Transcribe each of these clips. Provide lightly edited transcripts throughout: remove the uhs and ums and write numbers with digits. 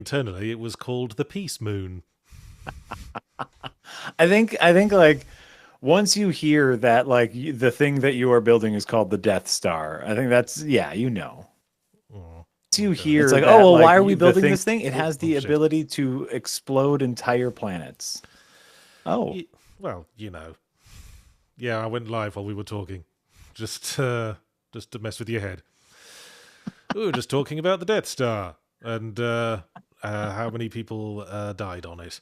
Internally, it was called the Peace Moon. I think like once you hear that like the thing that you are building is called the Death Star, I think that's yeah, you know. Oh, Once you okay. hear It's like, oh that well, like why are we the building thing this thing? It Oh, has oh the shit. ability to explode entire planets. Oh, Well, yeah, I went live while we were talking, just just to mess with your head. We were just talking about the Death Star and how many people died on it,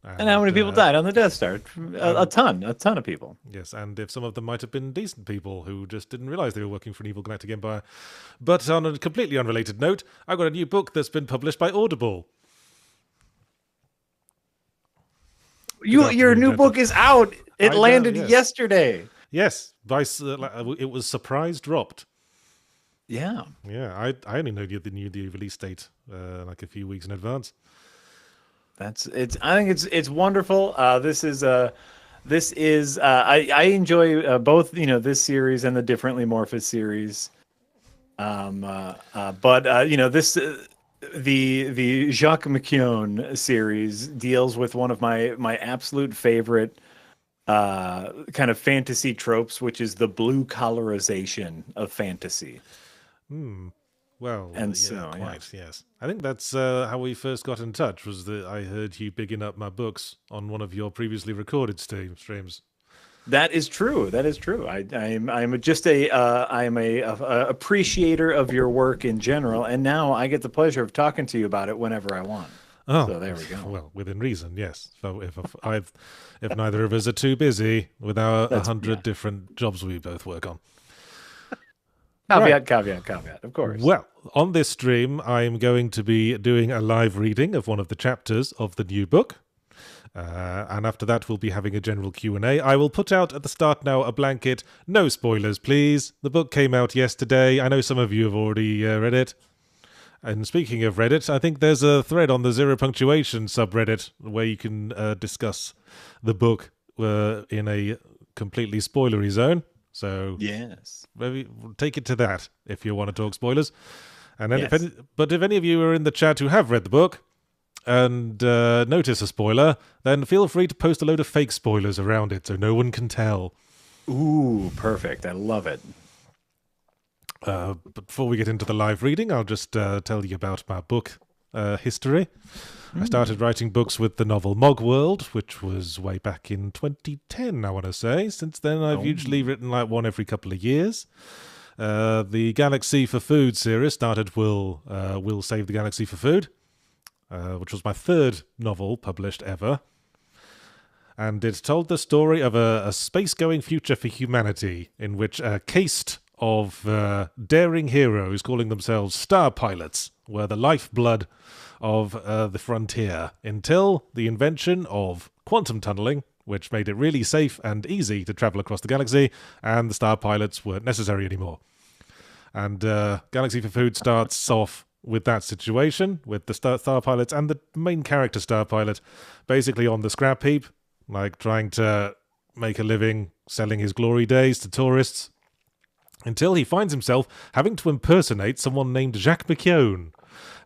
and how and many people died on the Death Star? A and ton, a ton of people. yes, and if some of them might have been decent people who just didn't realize they were working for an evil galactic empire. But on a completely unrelated note, I've got a new book that's been published by Audible. Good Your afternoon, new book gentlemen. is out. It I know, landed yes. yesterday. Yes, it was surprise dropped. Yeah. Yeah, I only knew the release date like a few weeks in advance. That's it's. I think it's wonderful. I enjoy both this series and the Differently Morphous series. But the Jacques McKeown series deals with one of my absolute favorite kind of fantasy tropes, which is the blue collarization of fantasy. Hmm. Well, And yeah, so yeah. quite. Yes, I think that's how we first got in touch. Was that I heard you bigging up my books on one of your previously recorded streams. That is true. That is true. I'm just a I am a appreciator of your work in general, and now I get the pleasure of talking to you about it whenever I want. Oh, So there we go. well, within reason, yes. So if neither of us are too busy with our That's yeah. 100 different jobs we both work on. Right. Caveat, caveat, caveat. Of course. Well, on this stream, I'm going to be doing a live reading of one of the chapters of the new book. And after that, we'll be having a general Q&A. I will put out at the start now a blanket. No spoilers, please. The book came out yesterday. I know some of you have already read it. And speaking of Reddit, I think there's a thread on the Zero Punctuation subreddit where you can discuss the book in a completely spoilery zone. So Yes. maybe take it to that if you want to talk spoilers. And then Yes. if any of you are in the chat who have read the book and notice a spoiler, then feel free to post a load of fake spoilers around it so no one can tell. Ooh, perfect. I love it. But before we get into the live reading, I'll just tell you about my book history. I started writing books with the novel Mogworld, which was way back in 2010, I want to say. Since then, I've usually written like one every couple of years. The Galaxy for Food series started Will Save the Galaxy for Food, which was my third novel published ever. And it told the story of a space-going future for humanity in which a caste of daring heroes calling themselves star pilots were the lifeblood of the frontier until the invention of quantum tunneling, which made it really safe and easy to travel across the galaxy, and the star pilots weren't necessary anymore. And Galaxy for Food starts off with that situation, with the star pilots and the main character star pilot basically on the scrap heap, like trying to make a living selling his glory days to tourists, until he finds himself having to impersonate someone named Jacques McKeown,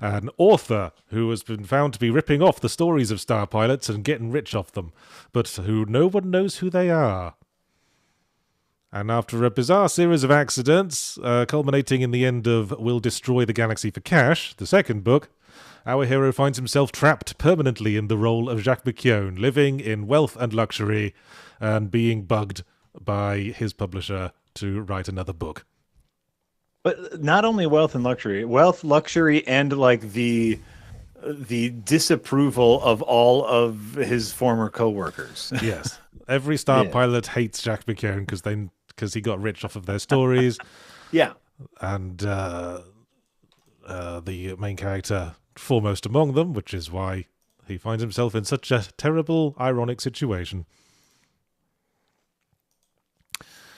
an author who has been found to be ripping off the stories of star pilots and getting rich off them, but who no one knows who they are. And after a bizarre series of accidents, culminating in the end of Will Destroy the Galaxy for Cash, the second book, our hero finds himself trapped permanently in the role of Jacques McKeown, living in wealth and luxury and being bugged by his publisher to write another book. But not only wealth, luxury, and like the disapproval of all of his former coworkers. Yes. Every star Yeah. pilot hates Jacques McKeown because he got rich off of their stories, Yeah. and the main character foremost among them, which is why he finds himself in such a terrible, ironic situation.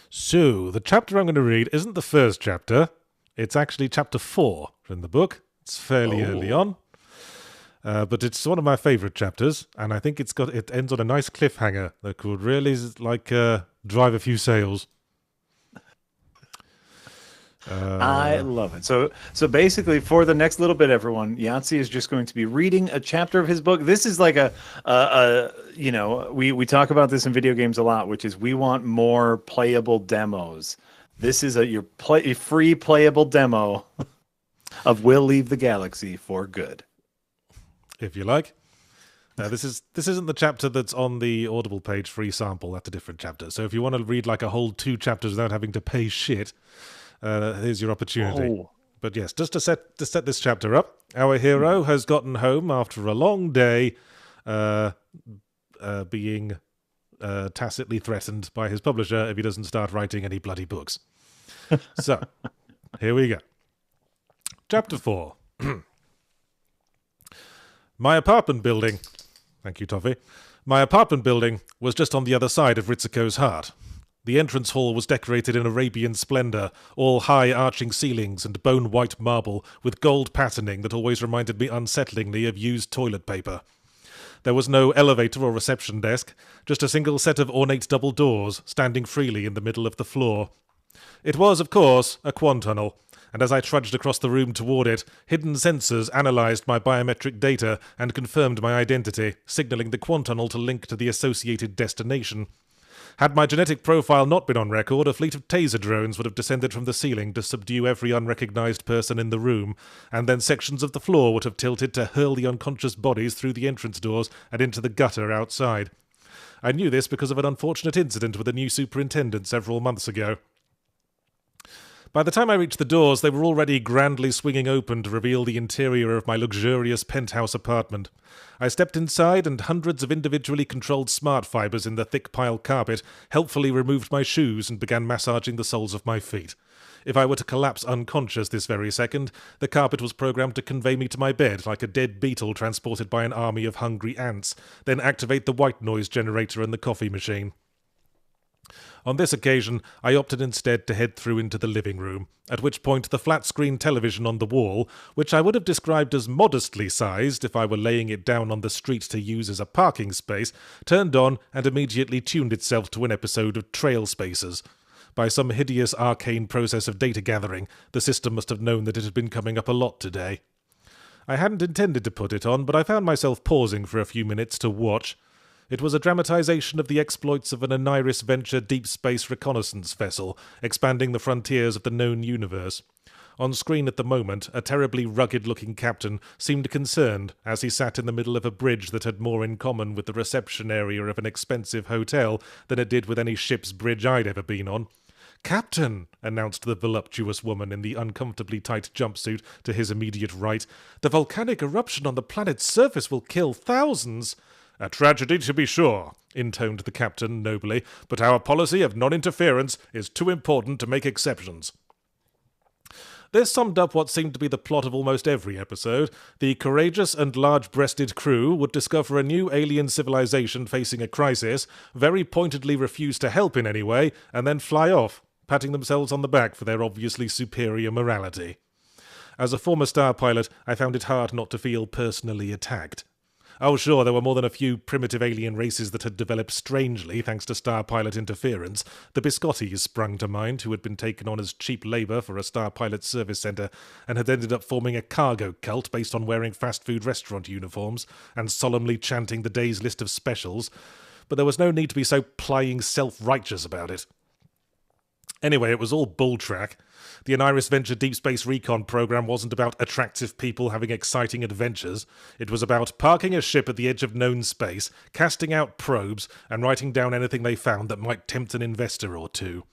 So, the chapter I'm going to read isn't the first chapter. It's actually chapter 4 in the book. It's fairly early on. But it's one of my favourite chapters, and I think it ends on a nice cliffhanger that could really drive a few sales. I love it. So basically, for the next little bit, everyone, Yahtzee is just going to be reading a chapter of his book. This is like we talk about this in video games a lot, which is we want more playable demos. This is a free playable demo of We'll Leave the Galaxy for Good, if you like. This isn't the chapter that's on the Audible page free sample. That's a different chapter. So if you want to read like a whole 2 chapters without having to pay shit, here's your opportunity. Oh. But yes, just to set this chapter up, our hero has gotten home after a long day, being tacitly threatened by his publisher if he doesn't start writing any bloody books. So, here we go. Chapter 4. My apartment building... Thank you, Toffee. My apartment building was just on the other side of Ritsuko's heart. The entrance hall was decorated in Arabian splendor, all high arching ceilings and bone-white marble with gold patterning that always reminded me unsettlingly of used toilet paper. There was no elevator or reception desk, just a single set of ornate double doors standing freely in the middle of the floor. It was, of course, a quan tunnel, and as I trudged across the room toward it, hidden sensors analysed my biometric data and confirmed my identity, signalling the quan tunnel to link to the associated destination. Had my genetic profile not been on record, a fleet of taser drones would have descended from the ceiling to subdue every unrecognised person in the room, and then sections of the floor would have tilted to hurl the unconscious bodies through the entrance doors and into the gutter outside. I knew this because of an unfortunate incident with a new superintendent several months ago. By the time I reached the doors, they were already grandly swinging open to reveal the interior of my luxurious penthouse apartment. I stepped inside, and hundreds of individually controlled smart fibers in the thick pile carpet helpfully removed my shoes and began massaging the soles of my feet. If I were to collapse unconscious this very second, the carpet was programmed to convey me to my bed like a dead beetle transported by an army of hungry ants, then activate the white noise generator and the coffee machine. On this occasion, I opted instead to head through into the living room, at which point the flat-screen television on the wall, which I would have described as modestly sized if I were laying it down on the street to use as a parking space, turned on and immediately tuned itself to an episode of Trail Spacers. By some hideous arcane process of data gathering, the system must have known that it had been coming up a lot today. I hadn't intended to put it on, but I found myself pausing for a few minutes to watch. It was a dramatization of the exploits of an Oniris Venture deep space reconnaissance vessel, expanding the frontiers of the known universe. On screen at the moment, a terribly rugged-looking captain seemed concerned as he sat in the middle of a bridge that had more in common with the reception area of an expensive hotel than it did with any ship's bridge I'd ever been on. "Captain," announced the voluptuous woman in the uncomfortably tight jumpsuit to his immediate right, "the volcanic eruption on the planet's surface will kill thousands." "A tragedy, to be sure," intoned the captain nobly, "but our policy of non-interference is too important to make exceptions." This summed up what seemed to be the plot of almost every episode. The courageous and large-breasted crew would discover a new alien civilization facing a crisis, very pointedly refuse to help in any way, and then fly off, patting themselves on the back for their obviously superior morality. As a former star pilot, I found it hard not to feel personally attacked. Oh, sure, there were more than a few primitive alien races that had developed strangely thanks to star pilot interference. The Biscottis sprung to mind, who had been taken on as cheap labour for a star pilot service centre and had ended up forming a cargo cult based on wearing fast food restaurant uniforms and solemnly chanting the day's list of specials. But there was no need to be so plying self-righteous about it. Anyway, it was all bulltrack. The Oniris Venture Deep Space Recon program wasn't about attractive people having exciting adventures. It was about parking a ship at the edge of known space, casting out probes, and writing down anything they found that might tempt an investor or two.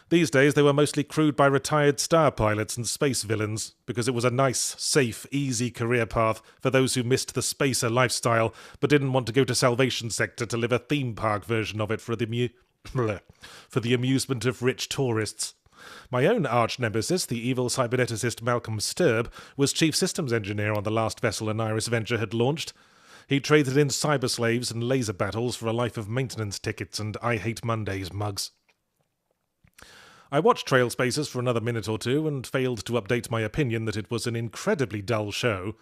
These days they were mostly crewed by retired star pilots and space villains, because it was a nice, safe, easy career path for those who missed the spacer lifestyle but didn't want to go to Salvation Sector to live a theme park version of it for the amusement of rich tourists. My own arch-nemesis, the evil cyberneticist Malcolm Sturb, was chief systems engineer on the last vessel Oniris Venture had launched. He traded in cyberslaves and laser battles for a life of maintenance tickets and I Hate Mondays mugs. I watched Trail Spacers for another minute or two and failed to update my opinion that it was an incredibly dull show.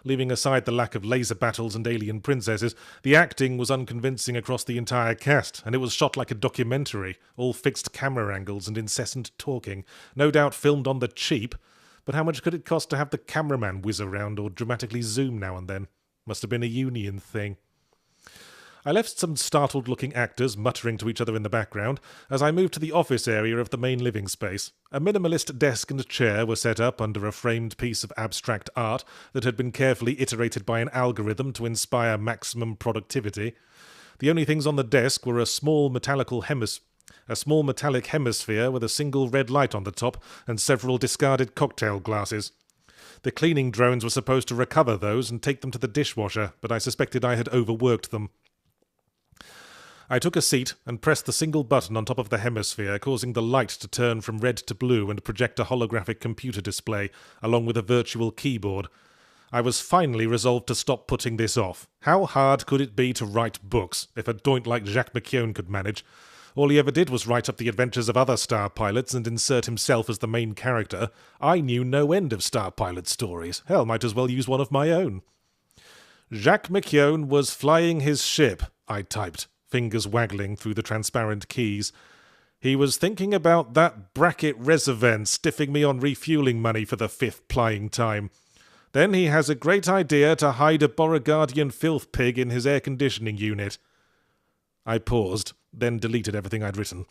Leaving aside the lack of laser battles and alien princesses, the acting was unconvincing across the entire cast, and it was shot like a documentary, all fixed camera angles and incessant talking, no doubt filmed on the cheap. But how much could it cost to have the cameraman whiz around or dramatically zoom now and then? Must have been a union thing. I left some startled-looking actors muttering to each other in the background as I moved to the office area of the main living space. A minimalist desk and chair were set up under a framed piece of abstract art that had been carefully iterated by an algorithm to inspire maximum productivity. The only things on the desk were a small metallic hemisphere with a single red light on the top and several discarded cocktail glasses. The cleaning drones were supposed to recover those and take them to the dishwasher, but I suspected I had overworked them. I took a seat and pressed the single button on top of the hemisphere, causing the light to turn from red to blue and project a holographic computer display, along with a virtual keyboard. I was finally resolved to stop putting this off. How hard could it be to write books, if a doint like Jacques McKeown could manage? All he ever did was write up the adventures of other star pilots and insert himself as the main character. I knew no end of star pilot stories. Hell, might as well use one of my own. Jacques McKeown was flying his ship, I typed, fingers waggling through the transparent keys. He was thinking about that bracket reservent stiffing me on refueling money for the 5th plying time. Then he has a great idea to hide a Beauregardian filth pig in his air conditioning unit. I paused, then deleted everything I'd written.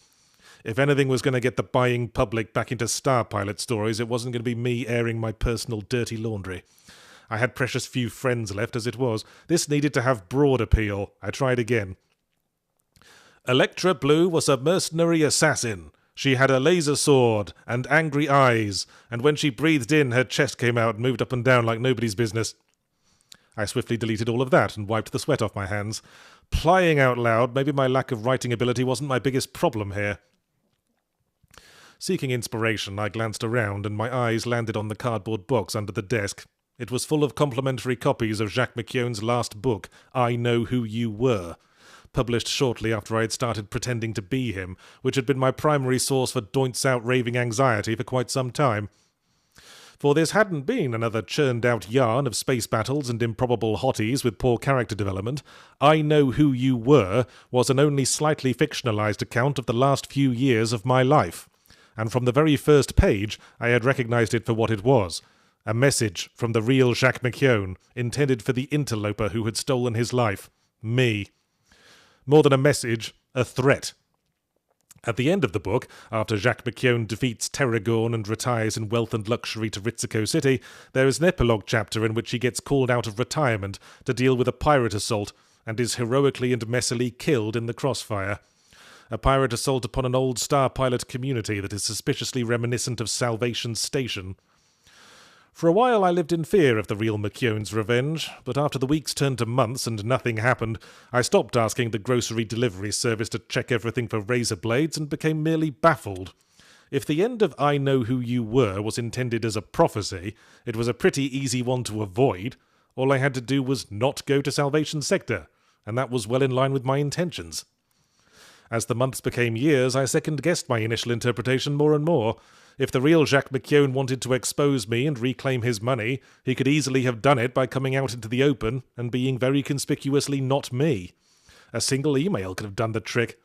If anything was going to get the buying public back into star pilot stories, it wasn't going to be me airing my personal dirty laundry. I had precious few friends left as it was. This needed to have broad appeal. I tried again. Electra Blue was a mercenary assassin. She had a laser sword and angry eyes, and when she breathed in, her chest came out and moved up and down like nobody's business. I swiftly deleted all of that and wiped the sweat off my hands. Plying out loud, maybe my lack of writing ability wasn't my biggest problem here. Seeking inspiration, I glanced around, and my eyes landed on the cardboard box under the desk. It was full of complimentary copies of Jacques McKeown's last book, I Know Who You Were, published shortly after I had started pretending to be him, which had been my primary source for doints-out raving anxiety for quite some time. For this hadn't been another churned-out yarn of space battles and improbable hotties with poor character development. I Know Who You Were was an only slightly fictionalized account of the last few years of my life. And from the very first page, I had recognized it for what it was. A message from the real Jacques McKeown, intended for the interloper who had stolen his life. Me. More than a message, a threat. At the end of the book, after Jacques McKeown defeats Terragorn and retires in wealth and luxury to Ritzico City, there is an epilogue chapter in which he gets called out of retirement to deal with a pirate assault, and is heroically and messily killed in the crossfire. A pirate assault upon an old star pilot community that is suspiciously reminiscent of Salvation Station. For a while I lived in fear of the real McKeown's revenge, but after the weeks turned to months and nothing happened, I stopped asking the grocery delivery service to check everything for razor blades and became merely baffled. If the end of I Know Who You Were was intended as a prophecy, it was a pretty easy one to avoid. All I had to do was not go to Salvation Sector, and that was well in line with my intentions. As the months became years, I second-guessed my initial interpretation more and more. If the real Jacques McKeown wanted to expose me and reclaim his money, he could easily have done it by coming out into the open and being very conspicuously not me. A single email could have done the trick.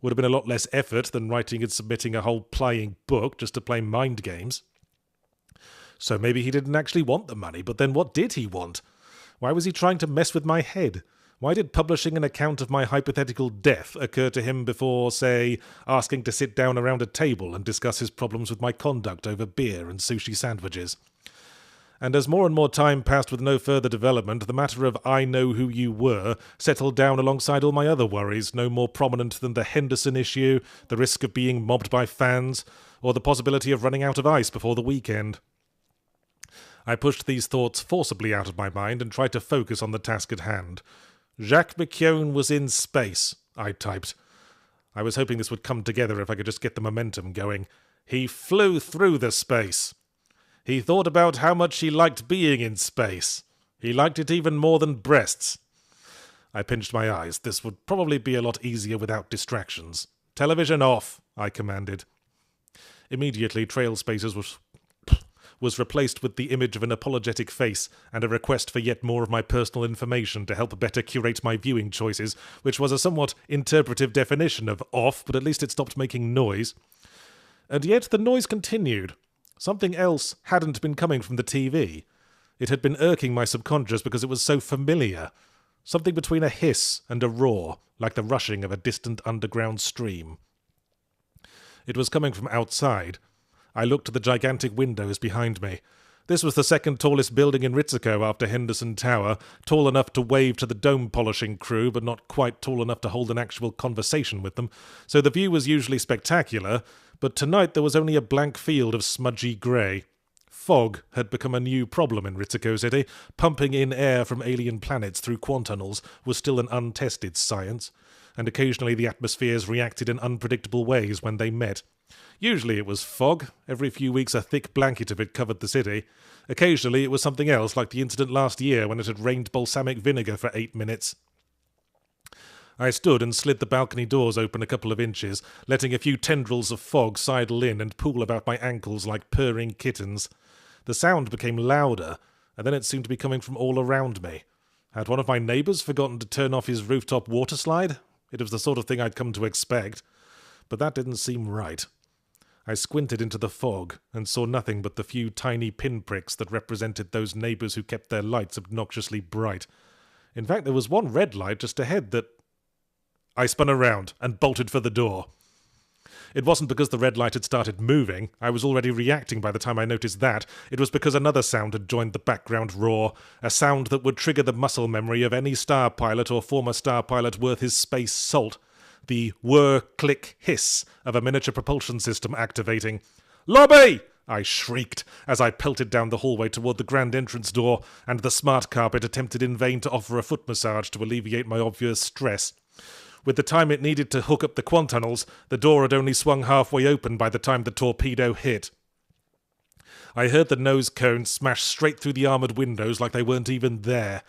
Would have been a lot less effort than writing and submitting a whole plying book just to play mind games. So maybe he didn't actually want the money, but then what did he want? Why was he trying to mess with my head? Why did publishing an account of my hypothetical death occur to him before, say, asking to sit down around a table and discuss his problems with my conduct over beer and sushi sandwiches? And as more and more time passed with no further development, the matter of I Know Who You Were settled down alongside all my other worries, no more prominent than the Henderson issue, the risk of being mobbed by fans, or the possibility of running out of ice before the weekend. I pushed these thoughts forcibly out of my mind and tried to focus on the task at hand. Jacques McKeown was in space, I typed. I was hoping this would come together if I could just get the momentum going. He flew through the space. He thought about how much he liked being in space. He liked it even more than breasts. I pinched my eyes. This would probably be a lot easier without distractions. Television off, I commanded. Immediately, trail spaces was replaced with the image of an apologetic face and a request for yet more of my personal information to help better curate my viewing choices, which was a somewhat interpretive definition of off, but at least it stopped making noise. And yet the noise continued. Something else hadn't been coming from the TV. It had been irking my subconscious because it was so familiar. Something between a hiss and a roar, like the rushing of a distant underground stream. It was coming from outside. I looked at the gigantic windows behind me. This was the second tallest building in Ritsuko after Henderson Tower, tall enough to wave to the dome-polishing crew, but not quite tall enough to hold an actual conversation with them, so the view was usually spectacular, but tonight there was only a blank field of smudgy grey. Fog had become a new problem in Ritsuko City. Pumping in air from alien planets through quantunnels was still an untested science, and occasionally the atmospheres reacted in unpredictable ways when they met. Usually it was fog. Every few weeks a thick blanket of it covered the city. Occasionally it was something else, like the incident last year when it had rained balsamic vinegar for 8 minutes. I stood and slid the balcony doors open a couple of inches, letting a few tendrils of fog sidle in and pool about my ankles like purring kittens. The sound became louder, and then it seemed to be coming from all around me. Had one of my neighbours forgotten to turn off his rooftop water slide? It was the sort of thing I'd come to expect. But that didn't seem right. I squinted into the fog and saw nothing but the few tiny pinpricks that represented those neighbours who kept their lights obnoxiously bright. In fact, there was one red light just ahead that... I spun around and bolted for the door. It wasn't because the red light had started moving. I was already reacting by the time I noticed that. It was because another sound had joined the background roar, a sound that would trigger the muscle memory of any star pilot or former star pilot worth his space salt. The whir-click-hiss of a miniature propulsion system activating. "Lobby!" I shrieked as I pelted down the hallway toward the grand entrance door, and the smart carpet attempted in vain to offer a foot massage to alleviate my obvious stress. With the time it needed to hook up the quantunnels, the door had only swung halfway open by the time the torpedo hit. I heard the nose cone smash straight through the armoured windows like they weren't even there.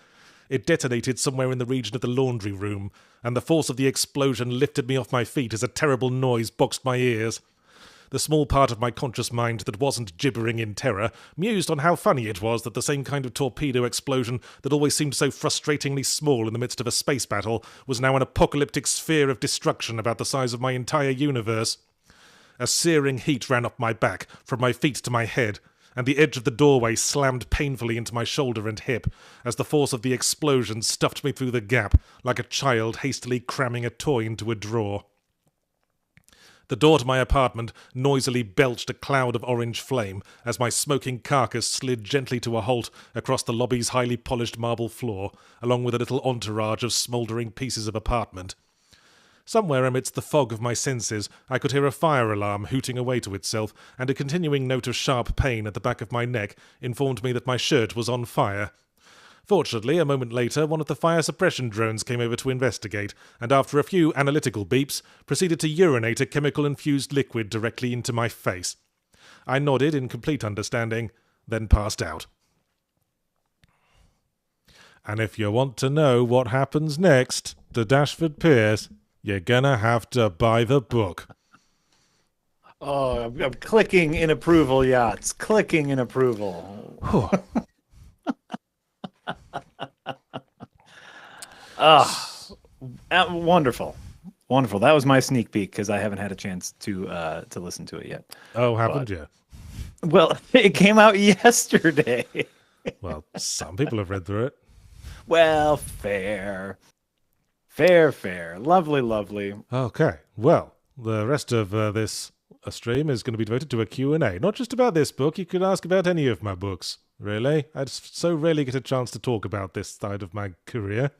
It detonated somewhere in the region of the laundry room, and the force of the explosion lifted me off my feet as a terrible noise boxed my ears. The small part of my conscious mind that wasn't gibbering in terror mused on how funny it was that the same kind of torpedo explosion that always seemed so frustratingly small in the midst of a space battle was now an apocalyptic sphere of destruction about the size of my entire universe. A searing heat ran up my back, from my feet to my head, and the edge of the doorway slammed painfully into my shoulder and hip as the force of the explosion stuffed me through the gap like a child hastily cramming a toy into a drawer. The door to my apartment noisily belched a cloud of orange flame as my smoking carcass slid gently to a halt across the lobby's highly polished marble floor, along with a little entourage of smouldering pieces of apartment. Somewhere amidst the fog of my senses, I could hear a fire alarm hooting away to itself, and a continuing note of sharp pain at the back of my neck informed me that my shirt was on fire. Fortunately, a moment later, one of the fire suppression drones came over to investigate, and after a few analytical beeps, proceeded to urinate a chemical-infused liquid directly into my face. I nodded in complete understanding, then passed out. And if you want to know what happens next to Dashford Pierce, you're gonna have to buy the book. Oh, I'm clicking in approval, Yachts. Clicking in approval. Wonderful. Wonderful. That was my sneak peek because I haven't had a chance to listen to it yet. Oh, haven't you? Well, it came out yesterday. Well, some people have read through it. Well, fair. Fair. Lovely, lovely. Okay. Well, the rest of this stream is going to be devoted to a Q&A. Not just about this book. You could ask about any of my books. Really? I so rarely get a chance to talk about this side of my career.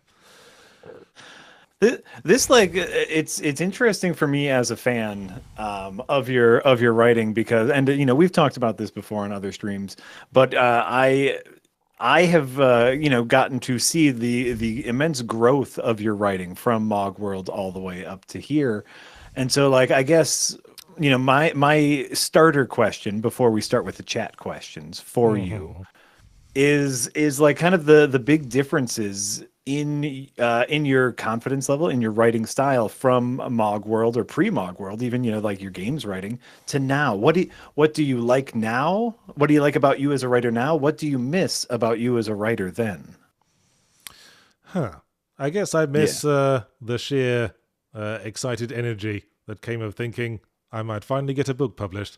This like it's interesting for me as a fan of your writing because, and you know, we've talked about this before on other streams, but I have gotten to see the immense growth of your writing from Mog World all the way up to here, and so like I guess my starter question before we start with the chat questions for you is like kind of the big differences in your confidence level, in your writing style from a Mog World or pre-Mog World, even like your games writing to now? What do you like now? What do you like about you as a writer now? What do you miss about you as a writer then? Huh. I guess I Yeah. miss the sheer excited energy that came of thinking I might finally get a book published.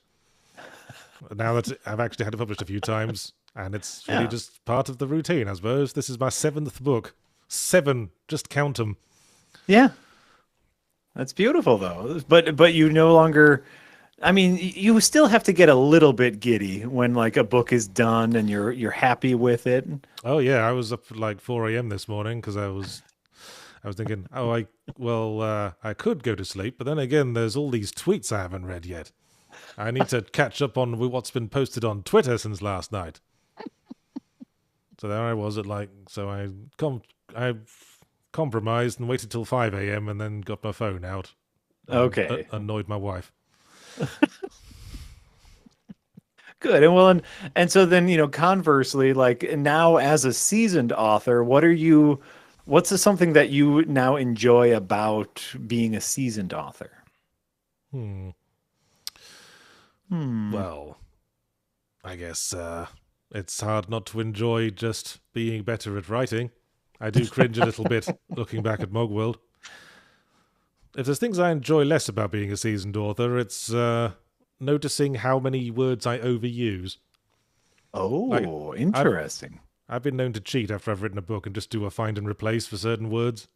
Now that I've actually had it published a few times, and it's really Yeah. just part of the routine, I suppose. This is my 7th book. 7, just count them. Yeah. That's beautiful though. But you no longer, I mean, you still have to get a little bit giddy when like a book is done and you're happy with it. Oh yeah, I was up at like 4 a.m. this morning because I was thinking, I could go to sleep, but then again, there's all these tweets I haven't read yet. I need to catch up on what's been posted on Twitter since last night. So there I was I compromised and waited till 5 a.m. and then got my phone out and Okay. annoyed my wife. Good. And so then, conversely, like now as a seasoned author, what's something that you now enjoy about being a seasoned author? Hmm. Hmm. Well, I guess it's hard not to enjoy just being better at writing. I do cringe a little bit looking back at Mogworld. If there's things I enjoy less about being a seasoned author, it's noticing how many words I overuse. Like, Oh, I've interesting. I've been known to cheat after I've written a book and just do a find and replace for certain words.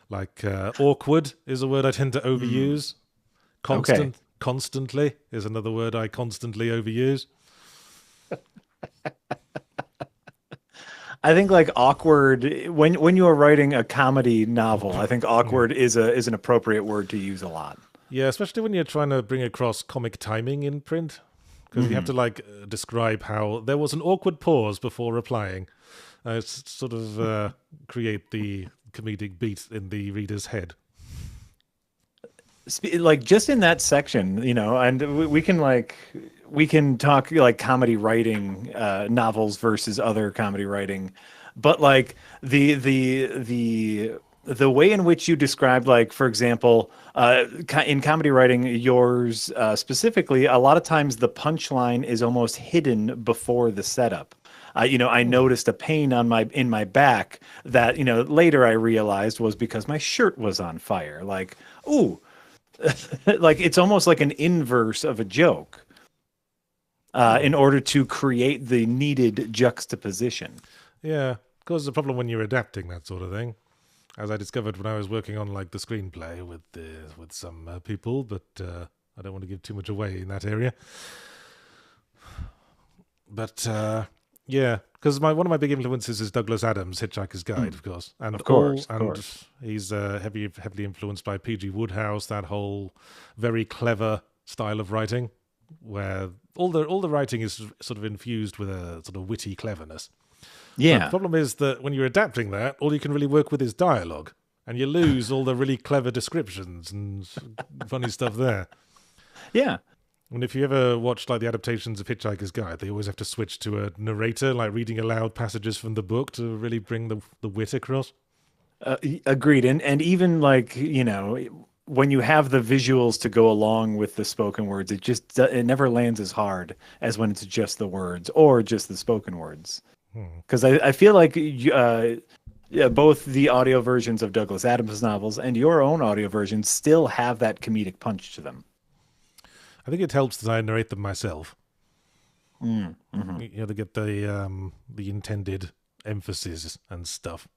Like awkward is a word I tend to Hmm. overuse. Okay. Constantly is another word I constantly overuse. I think like awkward when you are writing a comedy novel, I think Mm. awkward is an appropriate word to use a lot. Yeah, especially when you're trying to bring across comic timing in print, because you have Hmm. to describe how there was an awkward pause before replying. It's sort of create the comedic beat in the reader's head. Like just in that section, and we can talk like comedy writing novels versus other comedy writing, but like the way in which you described, like for example, in comedy writing, yours specifically, a lot of times the punchline is almost hidden before the setup. I Hmm. noticed a pain in my back that later I realized was because my shirt was on fire. Like, ooh, like it's almost like an inverse of a joke Hmm. in order to create the needed juxtaposition. Yeah, causes a problem when you're adapting that sort of thing. As I discovered when I was working on like the screenplay with some people, but I don't want to give too much away in that area. But yeah, because one of my big influences is Douglas Adams' Hitchhiker's Guide, Mm, of course, and of course, of and course. he's heavily influenced by P.G. Wodehouse. That whole very clever style of writing, where all the writing is sort of infused with a sort of witty cleverness. But the Yeah, problem is that when you're adapting that, all you can really work with is dialogue, and you lose all the really clever descriptions and funny stuff there. yeah. And if you ever watched like the adaptations of Hitchhiker's Guide, they always have to switch to a narrator, like reading aloud passages from the book to really bring the wit across. Agreed. And even like, when you have the visuals to go along with the spoken words, it never lands as hard as when it's just the words or just the spoken words. Hmm. Because I feel like yeah, both the audio versions of Douglas Adams novels and your own audio versions still have that comedic punch to them. I think it helps that I narrate them myself. Hmm. You know, to get the intended emphasis and stuff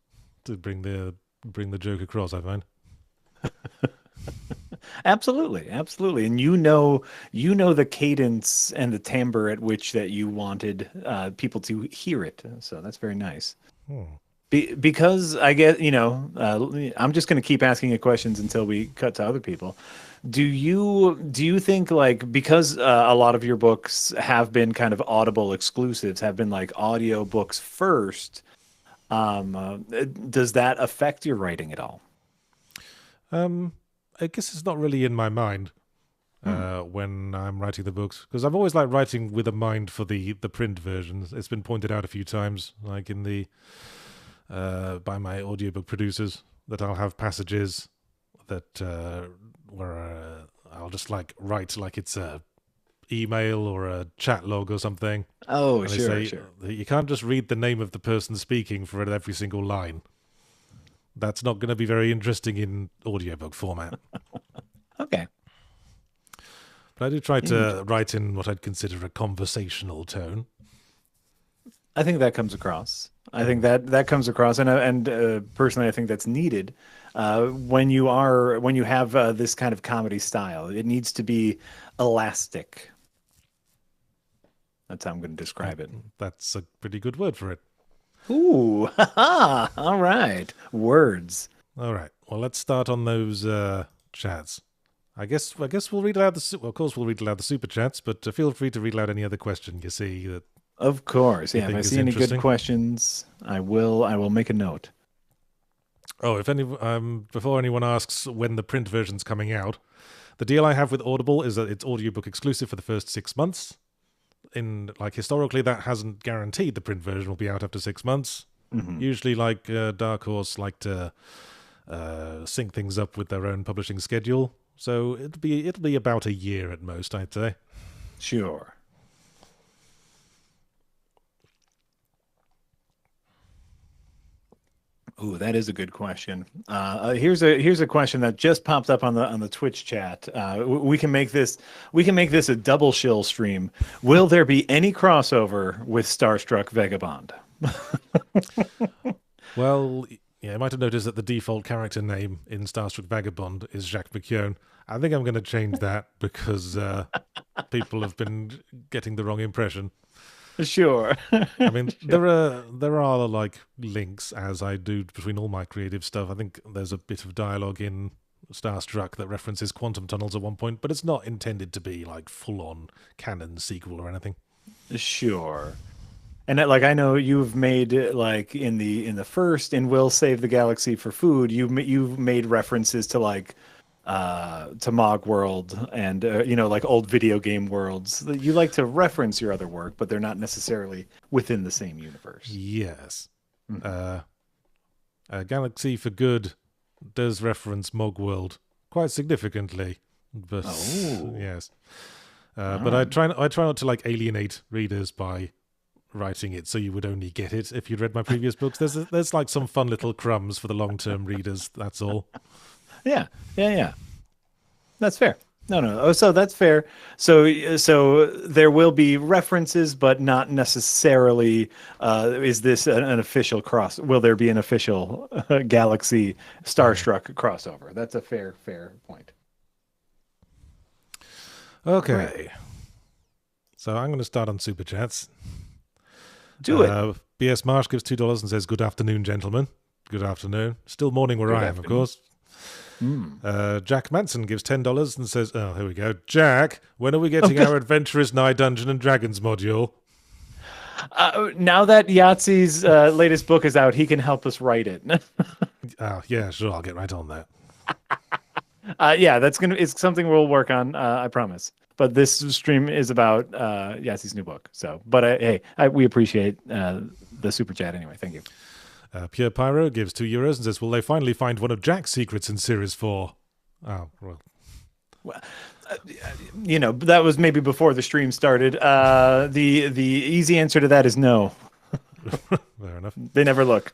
to bring the joke across. I find. Absolutely, absolutely. And you know the cadence and the timbre at which that you wanted people to hear it. So that's very nice. Hmm. Because I get, I'm just going to keep asking you questions until we cut to other people. Do you think like because a lot of your books have been kind of Audible exclusives, have been like audio books first, does that affect your writing at all? Um, I guess it's not really in my mind Hmm. when I'm writing the books because I've always liked writing with a mind for the print versions. It's been pointed out a few times, like in the by my audiobook producers, that I'll have passages that where I'll just like write like it's a email or a chat log or something. Oh, And they sure, say sure. you can't just read the name of the person speaking for every single line. That's not going to be very interesting in audiobook format. Okay. But I do try to write in what I'd consider a conversational tone. I think that comes across. I think that comes across, and personally, I think that's needed when you have this kind of comedy style. It needs to be elastic. That's how I'm going to describe it. That's a pretty good word for it. Ooh, haha, all right. Words. All right. Well, let's start on those chats. I guess we'll read aloud the. Well, of course, we'll read aloud the super chats, but feel free to read aloud any other question you see that. Of course, you yeah. If think I is see any good interesting. questions, I will make a note. Oh, if any, before anyone asks when the print version's coming out, the deal I have with Audible is that it's audiobook exclusive for the first 6 months. Historically, that hasn't guaranteed the print version will be out after 6 months. Mm-hmm. Usually, Dark Horse like to sync things up with their own publishing schedule, so it'll be about a year at most, I'd say. Sure. Ooh, that is a good question. Here's a question that just popped up on the Twitch chat. We can make this a double shill stream. Will there be any crossover with Starstruck Vagabond? Well, yeah, you might have noticed that the default character name in Starstruck Vagabond is Jacques McKeown. I think I'm going to change that because people have been getting the wrong impression. Sure. I mean, there are like links, as I do between all my creative stuff. I think there's a bit of dialogue in Starstruck that references quantum tunnels at one point, but it's not intended to be like full-on canon sequel or anything. Sure. And I know you've made like in the first in Will Save the Galaxy for Food, you've made references to to Mog World and like old video game worlds. You like to reference your other work, but they're not necessarily within the same universe. Yes. Galaxy for Good does reference Mog World quite significantly, but yes. But I try not to like alienate readers by writing it so you would only get it if you'd read my previous books. There's like some fun little crumbs for the long-term readers, that's all. Yeah. That's fair. No. Oh, so that's fair. So there will be references, but not necessarily. Is this an official cross? Will there be an official Galaxy Starstruck crossover? That's a fair point. Okay. Right. So I'm going to start on Super Chats. Do it. B.S. Marsh gives $2 and says, "Good afternoon, gentlemen." Good afternoon. Still morning where I am, of course. Jack Manson gives $10 and says, "Oh, here we go. Jack, when are we getting our Adventurous Nigh Dungeon and Dragons module?" Now that Yahtzee's latest book is out, he can help us write it. Yeah, sure. I'll get right on that. Yeah, it's something we'll work on. I promise. But this stream is about Yahtzee's new book. So, but we appreciate the super chat anyway. Thank you. Pure Pyro gives €2 and says, "Will they finally find one of Jack's secrets in Series 4? Oh, well. That was maybe before the stream started. The easy answer to that is no. Fair enough. They never look.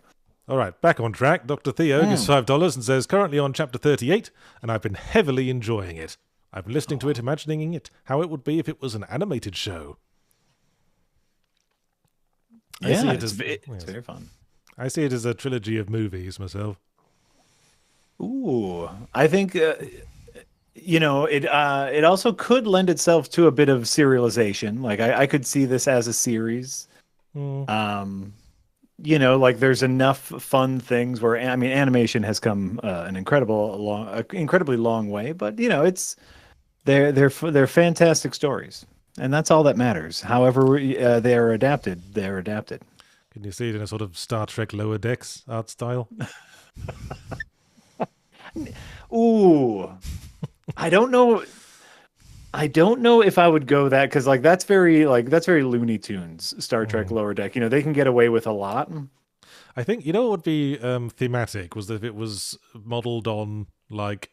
All right, back on track. Dr. Theo gives $5 and says, "Currently on chapter 38, and I've been heavily enjoying it. I've been listening to it, imagining it, how it would be if it was an animated show." It's very fun. I see it as a trilogy of movies myself. Ooh, I think it also could lend itself to a bit of serialization. Like I could see this as a series. There's enough fun things where animation has come an incredibly long way, but they're fantastic stories, and that's all that matters. However, they are adapted. They're adapted. Can you see it in a sort of Star Trek Lower Decks art style? Ooh, I don't know if I would go that, because that's very Looney Tunes, Star Trek Lower Deck. They can get away with a lot. I think you know what would be thematic was that if it was modelled on like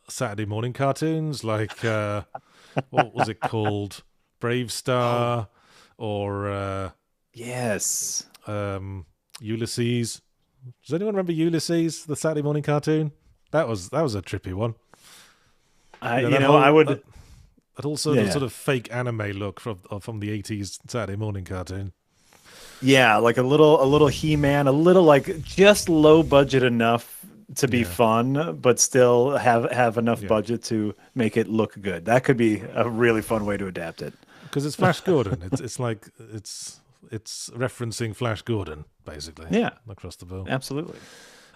Saturday morning cartoons, like what was it called, Brave Oh, Star, or yes. Ulysses. Does anyone remember Ulysses, the Saturday morning cartoon? That was a trippy one. You know that I whole would. that also the Yeah. sort of fake anime look from the 80s Saturday morning cartoon. Yeah, like a little He-Man, a little like just low budget enough to be Yeah, fun, but still have enough yeah. budget to make it look good. That could be a really fun way to adapt it. Because it's Flash Gordon. It's like it's referencing Flash Gordon basically Yeah, across the board. absolutely.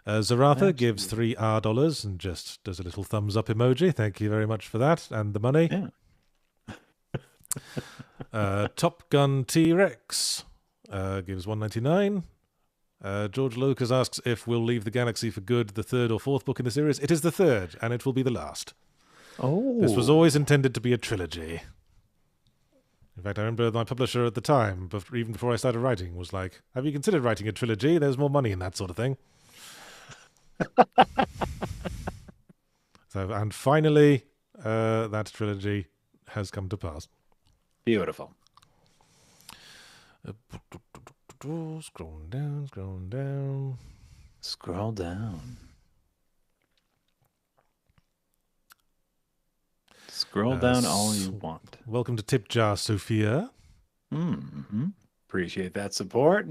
Zaratha gives Absolutely. $3 and just does a little thumbs up emoji. Thank you very much for that and the money. Yeah. Top Gun T Rex gives 199. George Lucas asks if we'll leave the galaxy for good, the third or fourth book in the series. It is the third, and it will be the last. This was Oh, always intended to be a trilogy. In fact, I remember my publisher at the time, even before I started writing, was like, "Have you considered writing a trilogy? There's more money in that sort of thing." So, and finally, that trilogy has come to pass. beautiful. Scrolling down, scrolling down. Scroll down. Scroll down all you want. Welcome to Tip Jar, Sophia. Mm-hmm. Appreciate that support.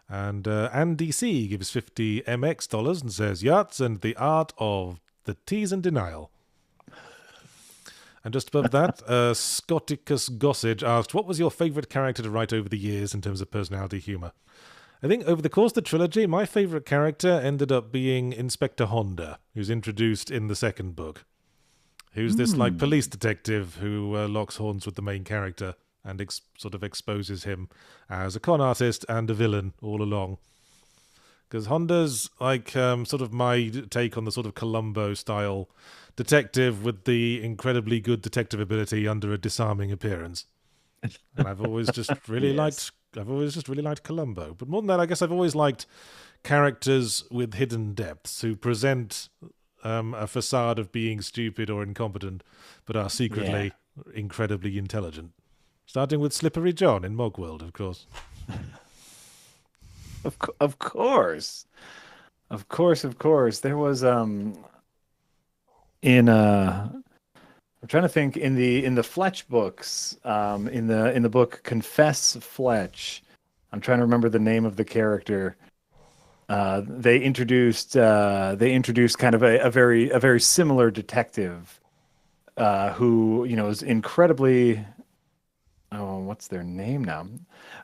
And Andy C gives 50 MX dollars and says, Yachts and the art of the tease and denial. And just above that, Scotticus Gossage asked, what was your favourite character to write over the years in terms of personality humour? I think over the course of the trilogy, my favourite character ended up being Inspector Honda, who's introduced in the second book. Who's this like police detective who locks horns with the main character and sort of exposes him as a con artist and a villain all along. Because Honda's like sort of my take on the sort of Columbo style detective with the incredibly good detective ability under a disarming appearance. And I've always just really Yes. liked Columbo. But more than that, I guess I've always liked characters with hidden depths who present a facade of being stupid or incompetent, but are Yeah. secretly incredibly intelligent. Starting with Slippery John in Mogworld, of course. Of course. Of course, of course. There was in I'm trying to think in the Fletch books, in the book Confess Fletch. I'm trying to remember the name of the character. They introduced kind of a very similar detective who is incredibly, oh, what's their name now?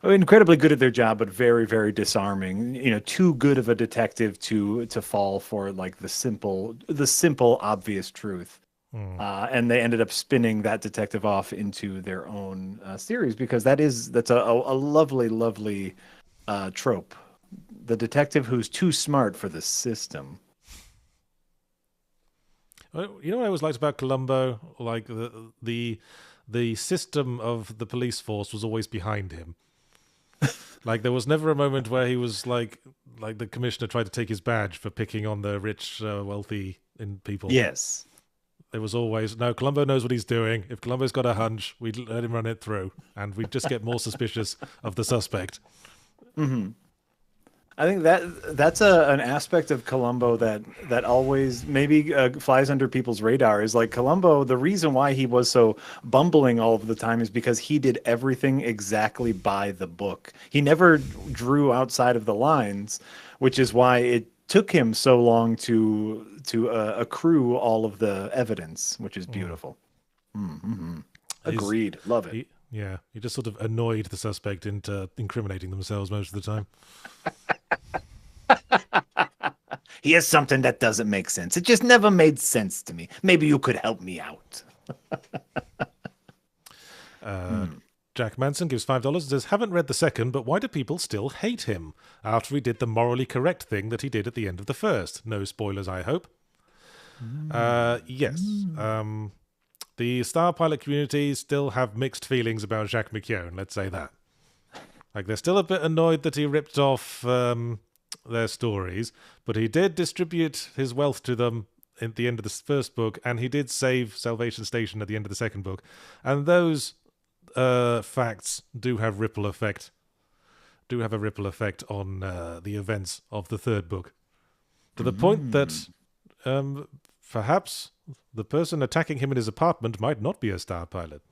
Oh, incredibly good at their job, but very, very disarming. Too good of a detective to fall for like the simple, obvious truth. Hmm. And they ended up spinning that detective off into their own series because that's a lovely, lovely trope. The detective who's too smart for the system. You know what I always liked about Columbo? Like the system of the police force was always behind him. Like there was never a moment where he was like the commissioner tried to take his badge for picking on the rich, wealthy in people. Yes. There was always no. Columbo knows what he's doing. If Columbo's got a hunch, we'd let him run it through, and we'd just get more suspicious of the suspect. Hmm. I think that's an aspect of Columbo that always maybe flies under people's radar is like Columbo. The reason why he was so bumbling all of the time is because he did everything exactly by the book. He never drew outside of the lines, which is why it took him so long to accrue all of the evidence, which is Mm. beautiful. Mm-hmm. He's Agreed. Love it. he just sort of annoyed the suspect into incriminating themselves most of the time. Here's something that doesn't make sense. It just never made sense to me. Maybe you could help me out. Uh, Jack Manson gives $5 and says, haven't read the second, but why do people still hate him after he did the morally correct thing that he did at the end of the first? No spoilers, I hope. Yes. The Star Pilot community still have mixed feelings about Jacques McKeown, let's say that. Like, they're still a bit annoyed that he ripped off their stories, but he did distribute his wealth to them at the end of the first book, and he did save Salvation Station at the end of the second book. And those facts do have ripple effect. Do have a ripple effect on the events of the third book, to the point that perhaps the person attacking him in his apartment might not be a star pilot.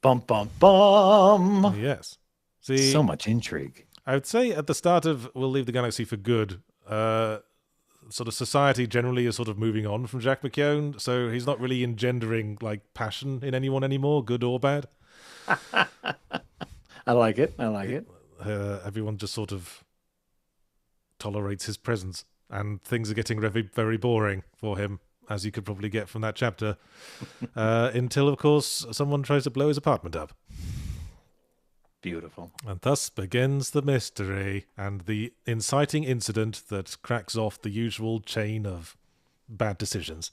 Bum, bum, bum. Yes. See, So much intrigue. I would say at the start of We'll Leave the Galaxy for Good, sort of society generally is sort of moving on from Jack McKeown, so he's not really engendering like passion in anyone anymore, good or bad. I like it. I like it. Everyone just sort of tolerates his presence, and things are getting very, very boring for him, as you could probably get from that chapter, until, of course, someone tries to blow his apartment up. Beautiful. And thus begins the mystery and the inciting incident that cracks off the usual chain of bad decisions.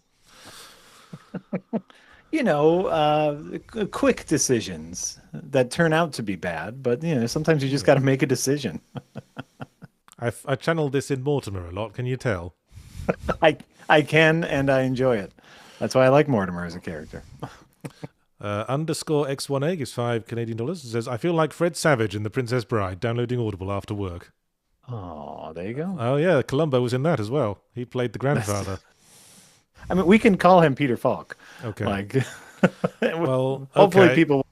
Quick decisions that turn out to be bad, but sometimes you just got to make a decision. I channeled this in Mortimer a lot, can you tell? I can, and I enjoy it. That's why I like Mortimer as a character. Underscore X1A gives $5 Canadian. Says, I feel like Fred Savage in The Princess Bride, downloading Audible after work. Oh, there you go. Oh, yeah, Columbo was in that as well. He played the grandfather. I mean, we can call him Peter Falk. Okay. Like, well, hopefully okay. people.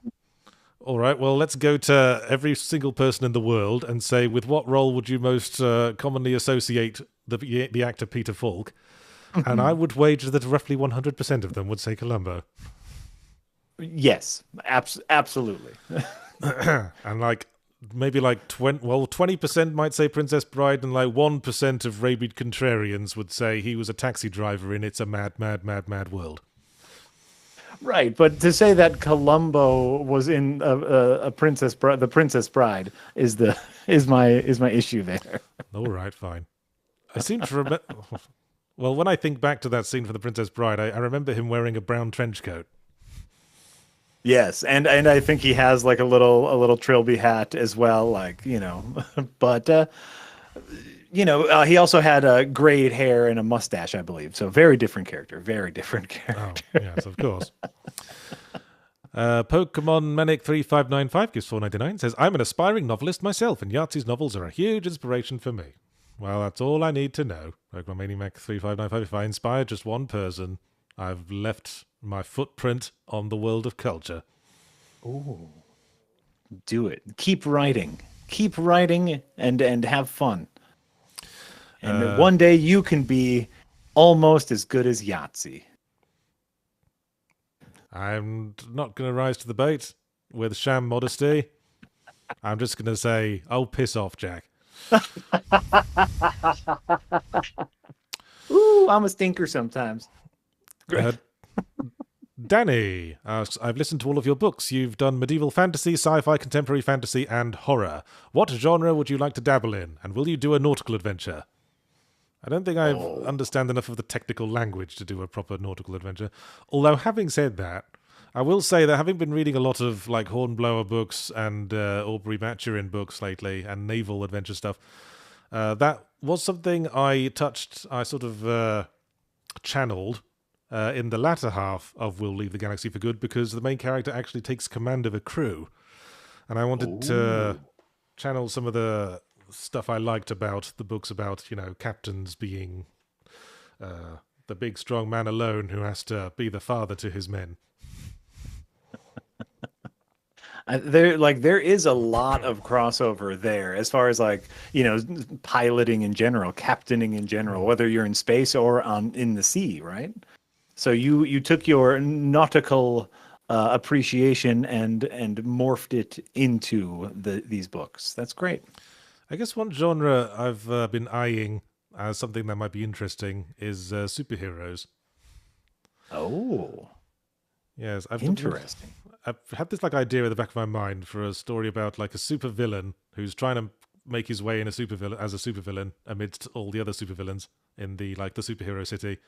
All right, well, let's go to every single person in the world and say, with what role would you most commonly associate the actor Peter Falk? And I would wager that roughly 100% of them would say Columbo. Yes, absolutely. And like maybe like 20% might say Princess Bride, and like 1% of rabid contrarians would say he was a taxi driver in It's a Mad, Mad, Mad, Mad World. Right, but to say that Columbo was in the Princess Bride is my issue there. All right, fine. I seem to remember. Well, when I think back to that scene from The Princess Bride, I remember him wearing a brown trench coat. Yes, and I think he has like a little trilby hat as well, like but he also had grayed hair and a mustache, I believe. So very different character, very different character. Oh, yes, of course. Pokemon Manic 3595 gives $4.99. Says, I'm an aspiring novelist myself, and Yahtzee's novels are a huge inspiration for me. Well, that's all I need to know. Pokemon Maniac 3595. If I inspire just one person, I've left my footprint on the world of culture. Ooh. Do it. Keep writing and have fun. And one day you can be almost as good as Yahtzee. I'm not going to rise to the bait with sham modesty. I'm just going to say, oh, piss off, Jack. Ooh, I'm a stinker sometimes. Danny asks, I've listened to all of your books. You've done medieval fantasy, sci-fi, contemporary fantasy, and horror. What genre would you like to dabble in? And will you do a nautical adventure? I don't think I understand enough of the technical language to do a proper nautical adventure. Although, having said that, I will say that having been reading a lot of like Hornblower books and Aubrey Maturin books lately, and naval adventure stuff, that was something I sort of channeled in the latter half of We'll Leave the Galaxy for Good, because the main character actually takes command of a crew. And I wanted to channel some of the stuff I liked about the books about, captains being the big strong man alone who has to be the father to his men. There is a lot of crossover there as far as piloting in general, captaining in general, whether you're in space or in the sea, right? So you took your nautical appreciation and morphed it into these books. That's great. I guess one genre I've been eyeing as something that might be interesting is superheroes. Oh, yes, interesting. I've had this idea at the back of my mind for a story about a supervillain who's trying to make his way in as a supervillain amidst all the other supervillains in the superhero city,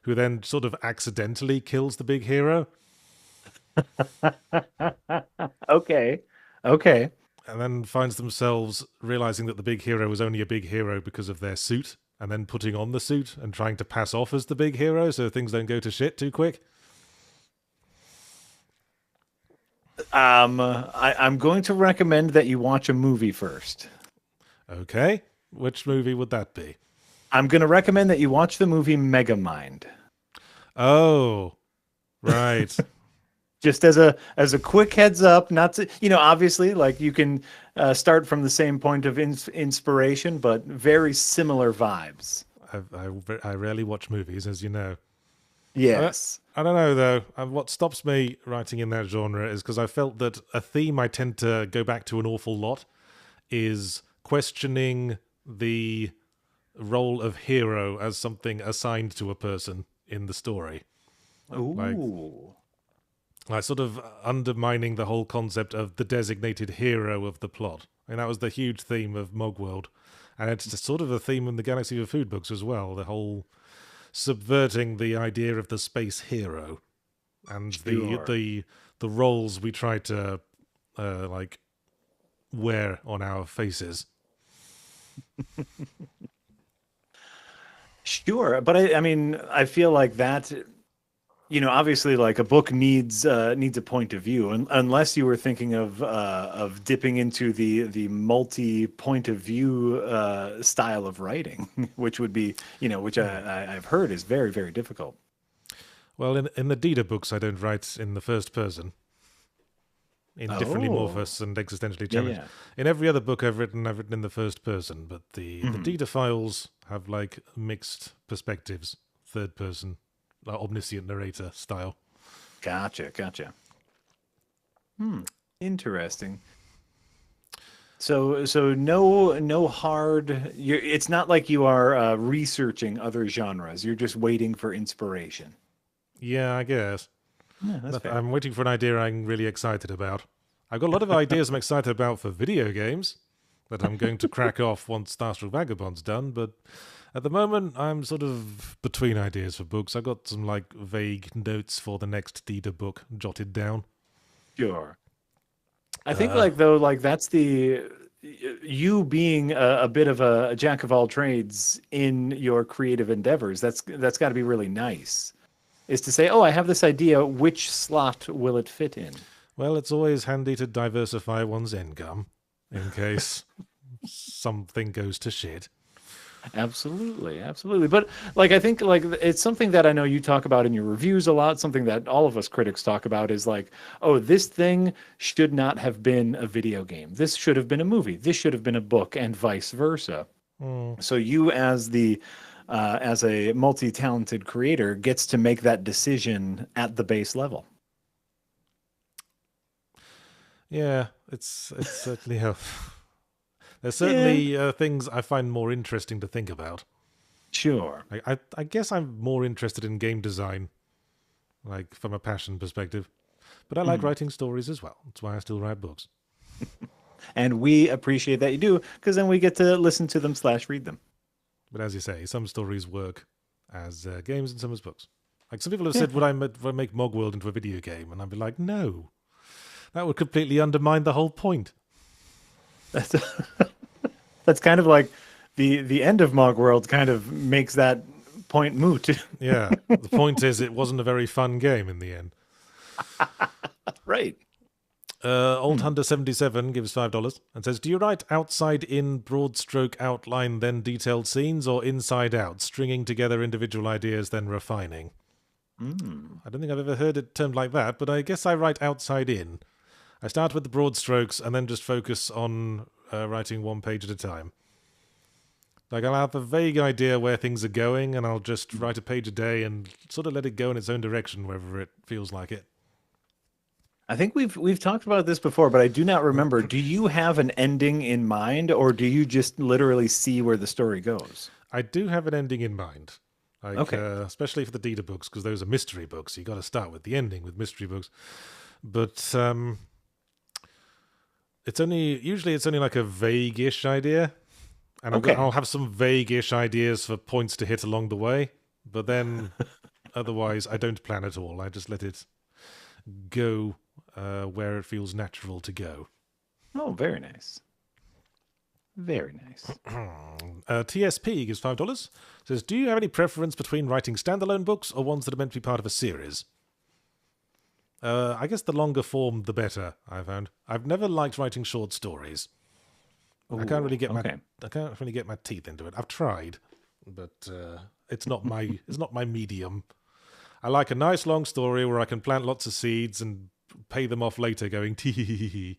who then sort of accidentally kills the big hero. Okay. and then finds themselves realizing that the big hero was only a big hero because of their suit, and then putting on the suit and trying to pass off as the big hero so things don't go to shit too quick. I'm going to recommend that you watch a movie first. Okay, which movie would that be? I'm going to recommend that you watch the movie Megamind. Oh, right. Just as a quick heads up, not to, obviously, like you can start from the same point of inspiration, but very similar vibes. I rarely watch movies, as you know. Yes. I don't know, though. What stops me writing in that genre is because I felt that a theme I tend to go back to an awful lot is questioning the role of hero as something assigned to a person in the story. Ooh. Like sort of undermining the whole concept of the designated hero of the plot. And that was the huge theme of Mogworld. And it's sort of a theme in the Galaxy of Food books as well, the whole subverting the idea of the space hero and Sure. the roles we try to like wear on our faces. Sure, but I mean, I feel like that, obviously, like a book needs a point of view, and unless you were thinking of dipping into the multi point of view style of writing, which would be, which I've heard is very, very difficult. Well, in the Dila books, I don't write in the first person. Indifferently Oh, amorphous and existentially yeah, challenged. yeah. In every other book I've written in the first person, but the Mhm. Dita files have like mixed perspectives, third person, like omniscient narrator style. Gotcha, gotcha. Interesting. So no hard. It's not like you are researching other genres. You're just waiting for inspiration. Yeah, I guess. Yeah, that's fair. I'm waiting for an idea I'm really excited about. I've got a lot of ideas I'm excited about for video games that I'm going to crack off once Starstruck Vagabond's done, but at the moment I'm sort of between ideas for books. I've got some like vague notes for the next Dita book jotted down. Sure. I think Uh, like though like that's the you being a bit of a jack of all trades in your creative endeavors. That's got to be really nice. Is to say, oh, I have this idea. Which slot will it fit in? well, it's always handy to diversify one's income in case something goes to shit. Absolutely, absolutely. But like I think like it's something that I know you talk about in your reviews a lot, something that all of us critics talk about is like, oh, this thing should not have been a video game. This should have been a movie. This should have been a book and vice versa. Hmm. So you as a multi-talented creator gets to make that decision at the base level. Yeah, it's certainly a. There's Yeah, certainly things I find more interesting to think about. sure. I guess I'm more interested in game design, like from a passion perspective. But I like Mhm. writing stories as well. That's why I still write books. And we appreciate that you do because then we get to listen to them slash read them. But as you say, some stories work as games and some as books. Like some people have Yeah. said, would I make Mogworld into a video game? And I'd be like, no, that would completely undermine the whole point. That's that's kind of like the end of Mog World kind of makes that point moot. Yeah, the point is, it wasn't a very fun game in the end. Right. Old Hunter 77 gives $5 and says, do you write outside in broad stroke outline, then detailed scenes, or inside out, stringing together individual ideas, then refining? Mm. I don't think I've ever heard it termed like that, but I guess I write outside in. I start with the broad strokes and then just focus on writing one page at a time. Like, I'll have a vague idea where things are going, and I'll just write a page a day and sort of let it go in its own direction wherever it feels like it. I think we've talked about this before, but I do not remember. Do you have an ending in mind, or do you just literally see where the story goes? I do have an ending in mind. Like, Okay. especially for the Dita books, because those are mystery books. You got to start with the ending with mystery books. But it's only like a vague-ish idea, and Okay. I'll have some vague-ish ideas for points to hit along the way. But then, otherwise, I don't plan at all. I just let it go where it feels natural to go. Oh, very nice. Very nice. TSP gives $5. Says, do you have any preference between writing standalone books or ones that are meant to be part of a series? I guess the longer form, the better, I found. I've never liked writing short stories. I can't Ooh, really get okay. my teeth into it. I've tried, but it's not my medium. I like a nice long story where I can plant lots of seeds and pay them off later going tee hee hee hee.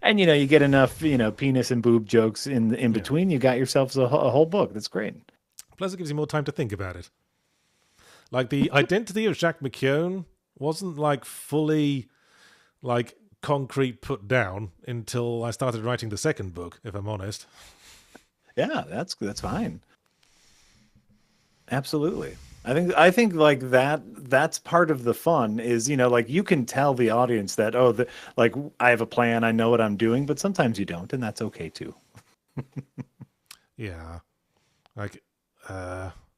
And you get enough, penis and boob jokes in Yeah. between, you got yourself a whole book. That's great. Plus it gives you more time to think about it. Like the identity of Jacques McKeown wasn't like fully like concrete put down until I started writing the second book, if I'm honest. Yeah, that's fine. Absolutely. I think like that's part of the fun is, like you can tell the audience that, like I have a plan, I know what I'm doing, but sometimes you don't, and that's okay too. Yeah. Like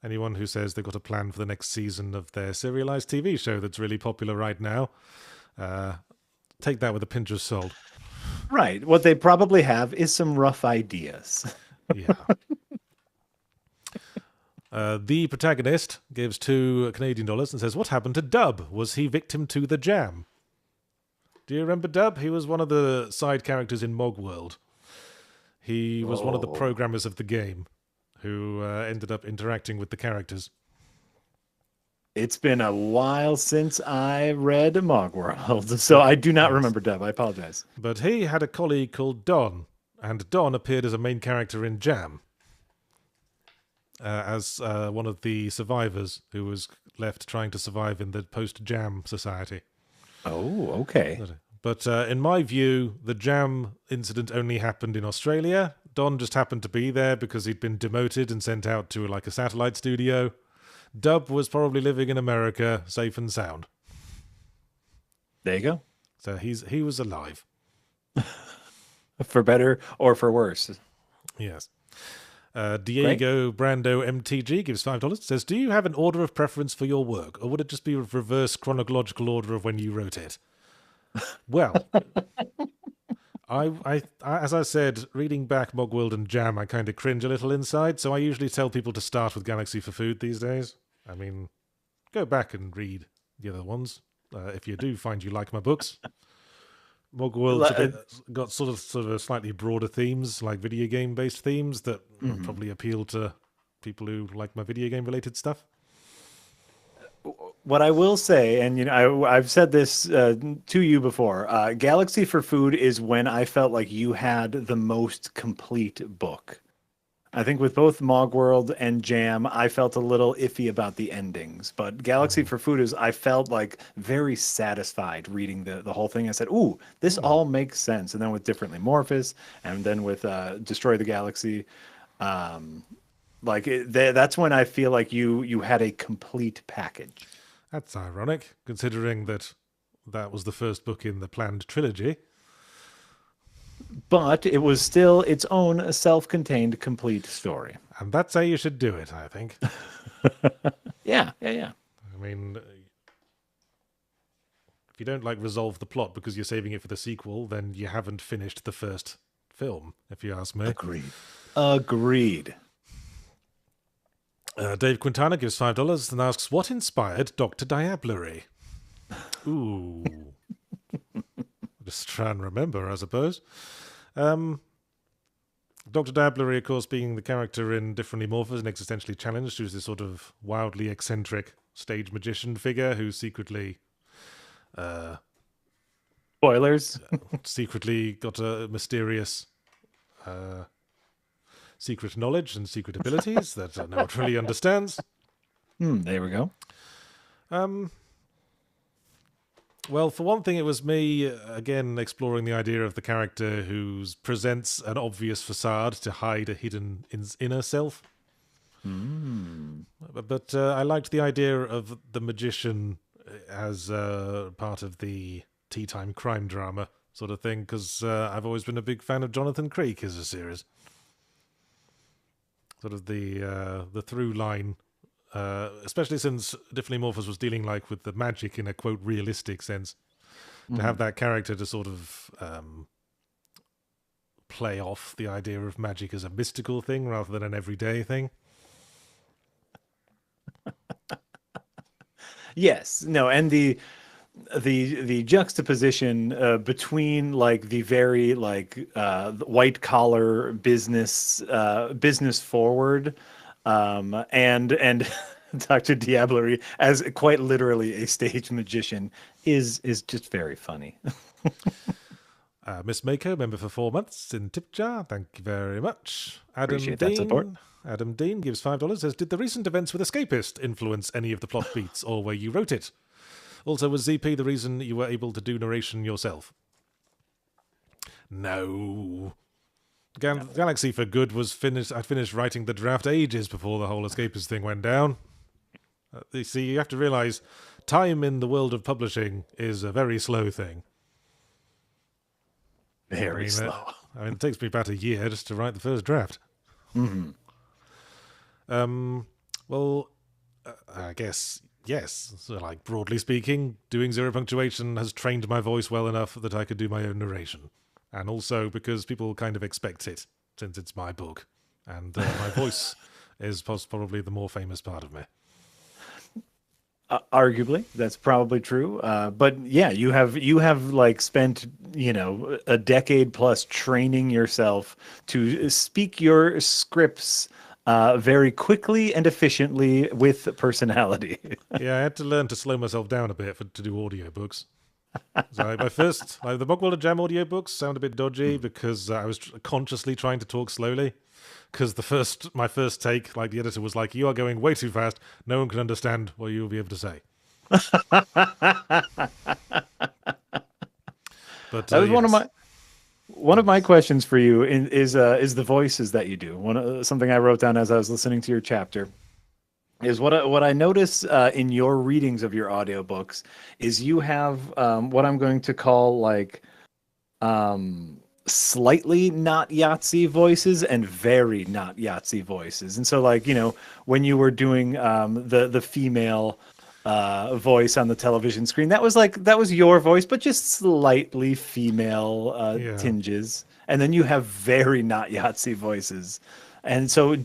anyone who says they've got a plan for the next season of their serialized TV show that's really popular right now, take that with a pinch of salt. Right. What they probably have is some rough ideas. Yeah. The protagonist gives $2 Canadian and says, what happened to Dub? Was he victim to the jam? Do you remember Dub? He was one of the side characters in Mogworld. He was one of the Oh. programmers of the game who ended up interacting with the characters. It's been a while since I read Mogworld, so I do not Yes. remember Deb. I apologize. But he had a colleague called Don, and Don appeared as a main character in Jam. As one of the survivors who was left trying to survive in the post-Jam society. Oh, okay. But in my view, the Jam incident only happened in Australia. Don just happened to be there because he'd been demoted and sent out to like a satellite studio. Dub was probably living in America, safe and sound. There you go. So he was alive. For better or for worse. Yes. Diego Brando MTG gives $5. Says, do you have an order of preference for your work, or would it just be a reverse chronological order of when you wrote it? Well, I as I said, reading back Mogworld and Jam, I kind of cringe a little inside. So I usually tell people to start with Galaxy for Food these days. I mean, go back and read the other ones if you do find you like my books. Mogworld's got sort of slightly broader themes, like video game based themes that probably appeal to people who like my video game related stuff. What I will say, and I've said this to you before, Galaxy for Food is when I felt like you had the most complete book. I think with both Mogworld and Jam, I felt a little iffy about the endings. But Galaxy for Food I felt like very satisfied reading the whole thing. I said, ooh, this all makes sense. And then with Differently Morphous, and then with Destroy the Galaxy, that's when I feel like you had a complete package. That's ironic, considering that was the first book in the planned trilogy. But it was still its own self-contained complete story. And that's how you should do it, I think. Yeah. I mean, if you don't resolve the plot because you're saving it for the sequel, then you haven't finished the first film, if you ask me. Agreed. Dave Quintana gives $5 and asks, what inspired Dr. Diablerie? Ooh. Just try and remember, I suppose. Dr. Diablerie, of course, being the character in Differently Morphous and Existentially Challenged, who's this sort of wildly eccentric stage magician figure who secretly... Spoilers. secretly got a mysterious secret knowledge and secret abilities that no one really understands. There we go. Well, for one thing, it was me, again, exploring the idea of the character who presents an obvious facade to hide a hidden inner self. But I liked the idea of the magician as part of the tea time crime drama sort of thing, because I've always been a big fan of Jonathan Creek as a series. Sort of the through line, especially since Differently Morphous was dealing with the magic in a quote realistic sense. to have that character to sort of play off the idea of magic as a mystical thing rather than an everyday thing. Yes, no, and the juxtaposition between like the very like white collar business forward and Dr. Diablerie as quite literally a stage magician is just very funny. Miss Mako, member for 4 months in tip jar. Thank you very much. Appreciate that support. Adam Dean gives $5. Says, did the recent events with Escapist influence any of the plot beats or where you wrote it? Also, was ZP the reason you were able to do narration yourself? No. Galaxy for Good was finished. I finished writing the draft ages before the whole Escapist thing went down. You see, you have to realize time in the world of publishing is a very slow thing. Very slow. It takes me about a year just to write the first draft. Mm-hmm. Well, I guess, yes. So, like, broadly speaking, doing zero punctuation has trained my voice well enough that I could do my own narration. And also because people kind of expect it, since it's my book. And my voice is probably the more famous part of me. Arguably, that's probably true. But yeah, you have like spent, a decade plus training yourself to speak your scripts very quickly and efficiently with personality. Yeah, I had to learn to slow myself down a bit to do audiobooks. So my first, the Mogwalder Jam audiobooks sound a bit dodgy because I was consciously trying to talk slowly. Because my first take, like the editor was like, "You are going way too fast. No one can understand what you'll be able to say." But that was yes. one of my questions for you is the voices that you do. Something I wrote down as I was listening to your chapter is what I notice in your readings of your audiobooks is you have what I'm going to call like slightly not Yahtzee voices and very not Yahtzee voices. And so like, when you were doing the female voice on the television screen, that was your voice, but just slightly female tinges. And then you have very not Yahtzee voices. And so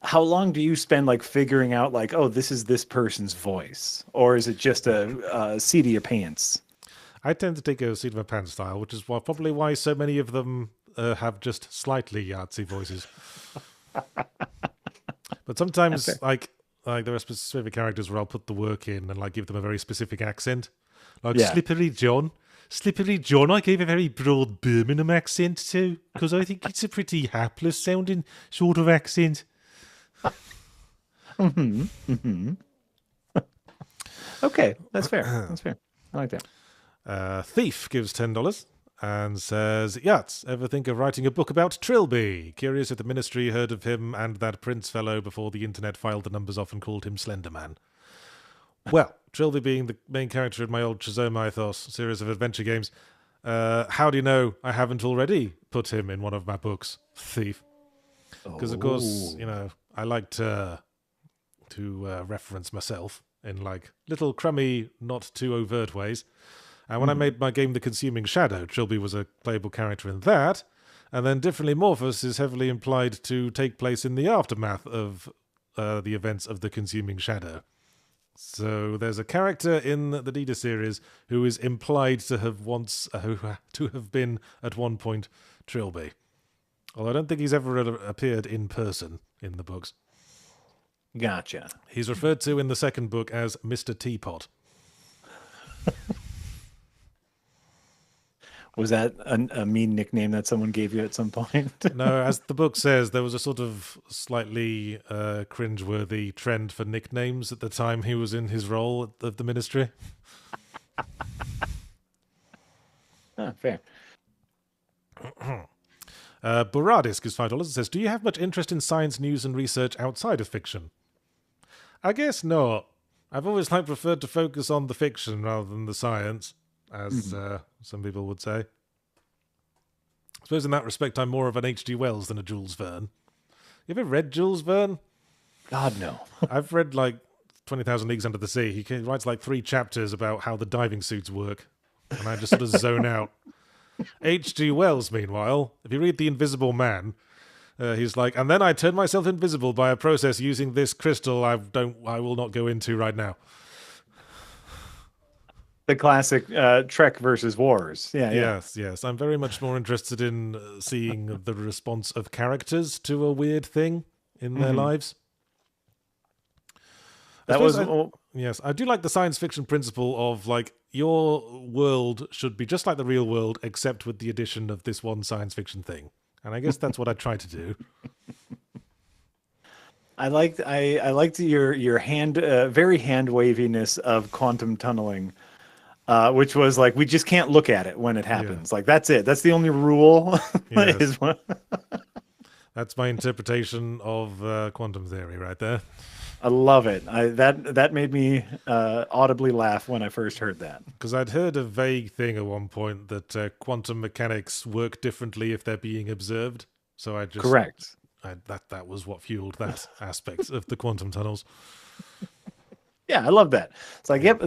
how long do you spend like figuring out like, oh, this is this person's voice? Or is it just a seat of your pants? I tend to take a seat of my pants style, which is probably why so many of them have just slightly Yahtzee voices. But sometimes, like there are specific characters where I'll put the work in and like give them a very specific accent, like Slippery John. Slippery John, I gave a very broad Birmingham accent to because I think it's a pretty hapless sounding sort of accent. Mm-hmm. Mm-hmm. Okay, that's fair. That's fair. I like that. Thief gives $10 and says, Yats, ever think of writing a book about Trilby? Curious if the Ministry heard of him and that Prince fellow before the internet filed the numbers off and called him Slenderman. Well, Trilby being the main character in my old Shazam Mythos series of adventure games, how do you know I haven't already put him in one of my books, Thief? Because, of course, I like to reference myself in, like, little crummy, not too overt ways. And when I made my game The Consuming Shadow, Trilby was a playable character in that. And then Differently Morphous is heavily implied to take place in the aftermath of the events of The Consuming Shadow. So there's a character in the Dila series who is implied to have been at one point Trilby. Although I don't think he's ever appeared in person in the books. Gotcha. He's referred to in the second book as Mr. Teapot. Was that a mean nickname that someone gave you at some point? No, as the book says, there was a sort of slightly cringeworthy trend for nicknames at the time he was in his role at the Ministry. Fair. Boradis gives $5 and says, do you have much interest in science news and research outside of fiction? I guess not. I've always preferred to focus on the fiction rather than the science, as some people would say. I suppose in that respect, I'm more of an H.G. Wells than a Jules Verne. You ever read Jules Verne? God, no. I've read 20,000 Leagues Under the Sea. He writes 3 chapters about how the diving suits work. and I just sort of zone out. H.G. Wells, meanwhile, if you read The Invisible Man, he's like, and then I turned myself invisible by a process using this crystal I will not go into right now. The classic Trek versus Wars. Yeah, yeah. Yes. I'm very much more interested in seeing the response of characters to a weird thing in their lives. Yes, I do like the science fiction principle of, like, your world should be just like the real world, except with the addition of this one science fiction thing. And I guess that's what I try to do. I liked your hand very hand waviness of quantum tunneling, which was like, we just can't look at it when it happens. Like, that's it. That's the only rule. Yes. That's my interpretation of quantum theory right there. I love it. That made me audibly laugh when I first heard that. Because I'd heard a vague thing at one point that quantum mechanics work differently if they're being observed. So I just correct. That was what fueled that aspect of the quantum tunnels. Yeah, I love that. It's like, yep,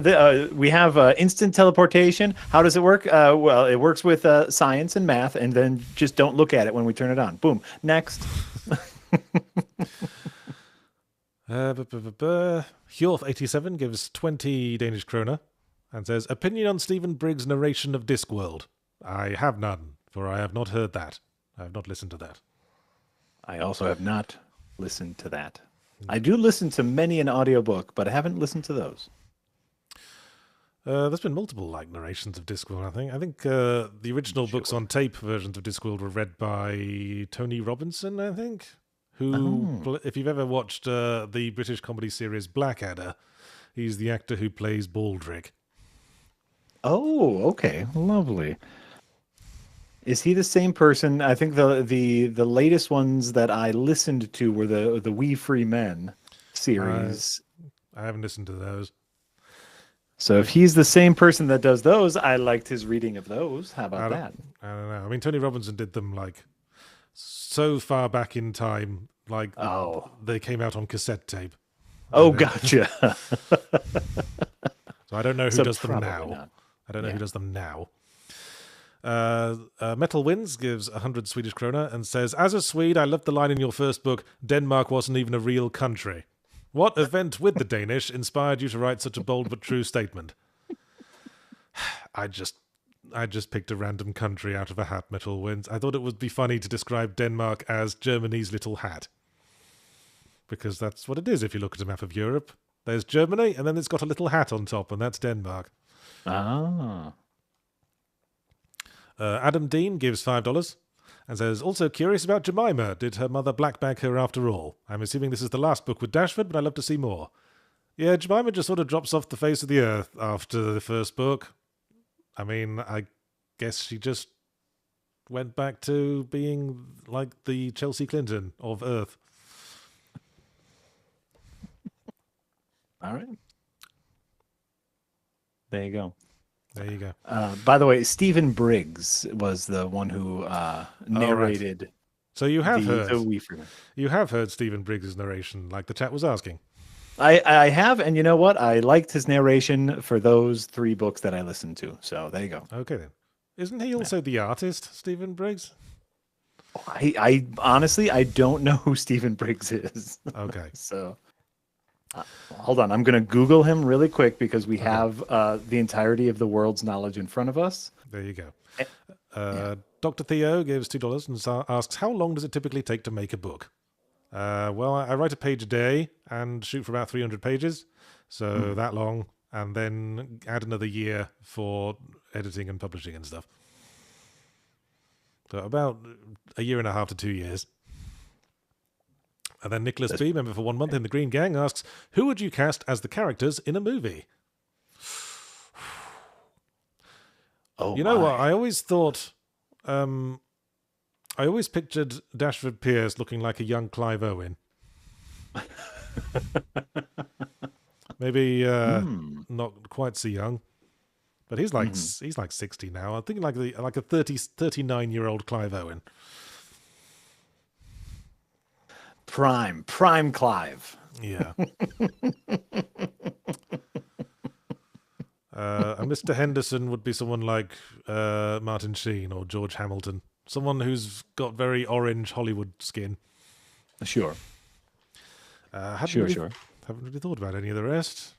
we have instant teleportation. How does it work? Well, it works with science and math, and then just don't look at it when we turn it on. Boom. Next. Hjorth87 gives 20 Danish kroner and says, opinion on Stephen Briggs' narration of Discworld. I have none, for I have not heard that. I have not listened to that. I also have not listened to that. I do listen to many an audiobook, but I haven't listened to those. There's been multiple narrations of Discworld, I think. I think the original books on tape versions of Discworld were read by Tony Robinson, I think. Who, if you've ever watched the British comedy series Blackadder, he's the actor who plays Baldrick. Oh, okay, lovely. Is he the same person? I think the latest ones that I listened to were the We Free Men series. I haven't listened to those. So if he's the same person that does those, I liked his reading of those. How about that? I don't know. I mean, Tony Robinson did them so far back in time, they came out on cassette tape. Oh, gotcha. So I don't know who does them now. Not. I don't know who does them now. Metal Winds gives 100 Swedish krona and says, as a Swede, I loved the line in your first book, Denmark wasn't even a real country. What event with the Danish inspired you to write such a bold but true statement? I just picked a random country out of a hat, Metal Winds. I thought it would be funny to describe Denmark as Germany's little hat. Because that's what it is if you look at a map of Europe. There's Germany, and then it's got a little hat on top, and that's Denmark. Ah. Adam Dean gives $5 and says, also curious about Jemima. Did her mother blackbag her after all? I'm assuming this is the last book with Dashford, but I'd love to see more. Yeah, Jemima just sort of drops off the face of the earth after the first book. I mean, I guess she just went back to being like the Chelsea Clinton of Earth. All right. There you go. There you go. By the way, Stephen Briggs was the one who narrated. Right. So you have heard Stephen Briggs' narration, like the chat was asking. I have, and you know what? I liked his narration for those 3 books that I listened to. So there you go. Okay then. Isn't he also the artist, Stephen Briggs? I honestly, I don't know who Stephen Briggs is. Okay. So hold on. I'm going to Google him really quick because we have the entirety of the world's knowledge in front of us. There you go. Dr. Theo gives $2 and asks, how long does it typically take to make a book? Well, I write a page a day and shoot for about 300 pages. So that long. And then add another year for editing and publishing and stuff. So about a year and a half to 2 years. And then Nicholas B., member for 1 month in the Green Gang, asks, who would you cast as the characters in a movie? You know what? I always thought... I always pictured Dashford Pierce looking like a young Clive Owen. Maybe not quite so young. But he's like 60 now. I'm thinking like a 39-year-old Clive Owen. Prime Clive. Yeah. I'm Mr. Henderson would be someone like Martin Sheen or George Hamilton. Someone who's got very orange Hollywood skin. Sure. Haven't really thought about any of the rest.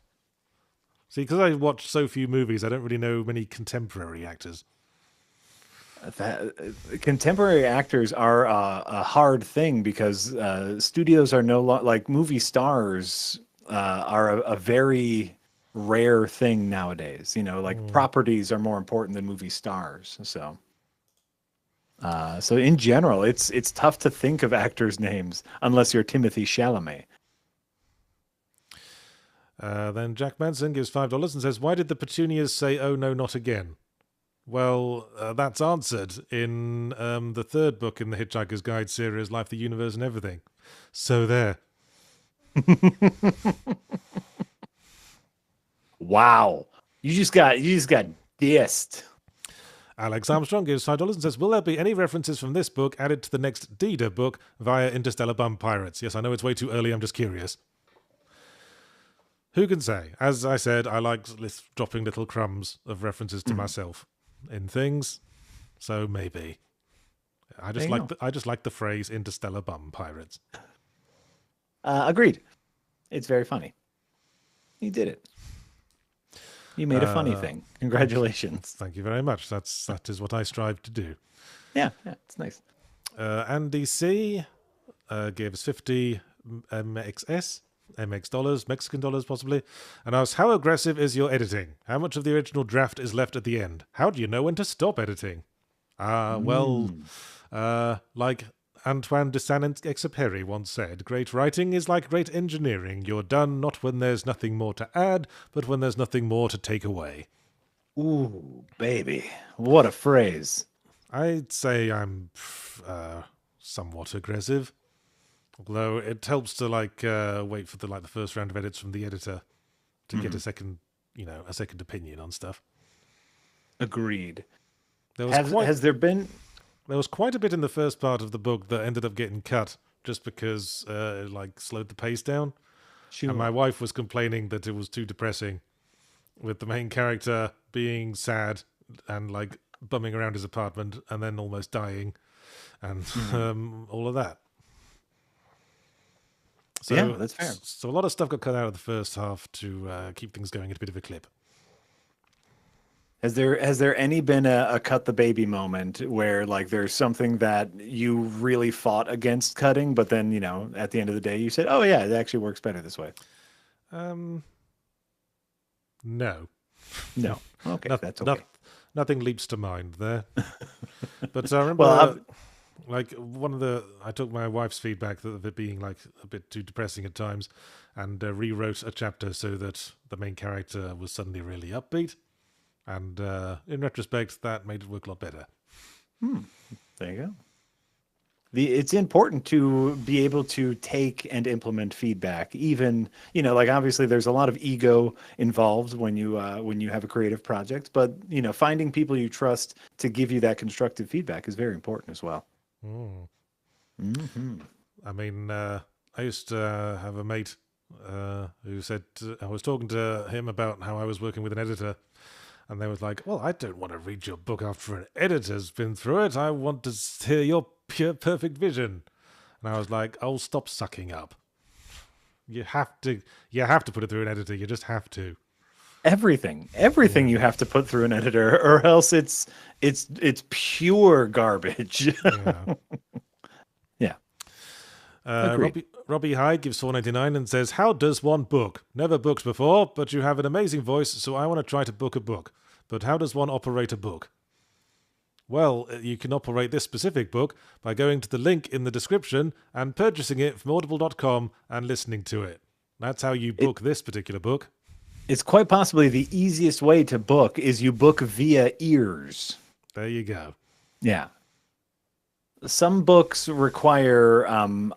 See, because I watch so few movies, I don't really know many contemporary actors. Contemporary actors are a hard thing because studios are no longer like movie stars are a very rare thing nowadays. Like properties are more important than movie stars. So in general, it's tough to think of actors' names unless you're Timothy Chalamet. Then Jack Manson gives $5 and says, "Why did the petunias say, 'Oh no, not again'?" Well, that's answered in the third book in the Hitchhiker's Guide series, Life, the Universe, and Everything. So there. Wow, you just got dissed. Alex Armstrong gives $5 and says, "Will there be any references from this book added to the next Dida book via Interstellar Bum Pirates?" Yes, I know it's way too early. I'm just curious. Who can say? As I said, I like dropping little crumbs of references to myself in things, so maybe. I just like the phrase Interstellar Bum Pirates. Agreed. It's very funny. You did it. You made a funny thing. Congratulations. Thank you very much. That is what I strive to do. Yeah, it's nice. Andy C gives 50 MX dollars, Mexican dollars possibly, and asks, "How aggressive is your editing? How much of the original draft is left at the end? How do you know when to stop editing?" Like Antoine de Saint-Exupéry once said, "Great writing is like great engineering. You're done not when there's nothing more to add, but when there's nothing more to take away." Ooh, baby. What a phrase. I'd say I'm somewhat aggressive. Although it helps to wait for the first round of edits from the editor to get a second opinion on stuff. Agreed. Has there been? There was quite a bit in the first part of the book that ended up getting cut just because it slowed the pace down. Sure. And my wife was complaining that it was too depressing, with the main character being sad and bumming around his apartment and then almost dying, and all of that. So, yeah, that's fair. So a lot of stuff got cut out of the first half to keep things going at a bit of a clip. Has there any been a cut the baby moment where there's something that you really fought against cutting, but then at the end of the day you said, "Oh yeah, it actually works better this way"? No. Okay, that's okay. Nothing leaps to mind there. But I remember. I took my wife's feedback of it being a bit too depressing at times, and rewrote a chapter so that the main character was suddenly really upbeat, and in retrospect, that made it work a lot better. There you go. It's important to be able to take and implement feedback. Even obviously there's a lot of ego involved when you have a creative project, but finding people you trust to give you that constructive feedback is very important as well. I mean, I used to have a mate who said I was talking to him about how I was working with an editor, and they was like, "Well, I don't want to read your book after an editor's been through it. I want to hear your perfect vision." And I was like, "Oh, stop sucking up. You have to put it through an editor. You just have to." Everything you have to put through an editor, or else it's pure garbage. Yeah. Robbie Hyde gives $4.99 and says, "How does one book? Never booked before, but you have an amazing voice, so I want to try to book a book. But how does one operate a book?" Well, you can operate this specific book by going to the link in the description and purchasing it from audible.com and listening to it. That's how you book this particular book. It's quite possibly the easiest way to book is you book via ears. There you go. Yeah. Some books require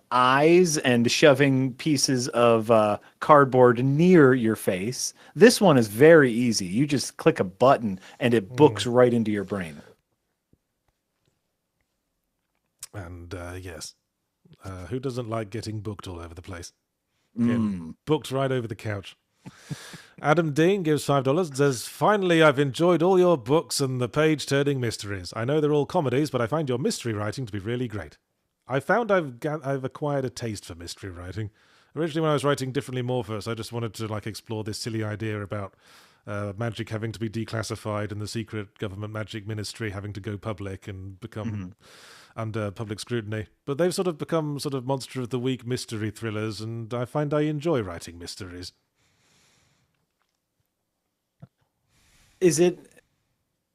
eyes and shoving pieces of cardboard near your face. This one is very easy. You just click a button and it books right into your brain. And yes, who doesn't like getting booked all over the place? Getting booked right over the couch. Adam Dean gives $5 and says, "Finally, I've enjoyed all your books and the page-turning mysteries. I know they're all comedies, but I find your mystery writing to be really great. I found I've acquired a taste for mystery writing. Originally, when I was writing Differently Morphous, I just wanted to explore this silly idea about magic having to be declassified and the secret government magic ministry having to go public and become under public scrutiny. But they've sort of become sort of monster of the week mystery thrillers, and I find I enjoy writing mysteries." Is it?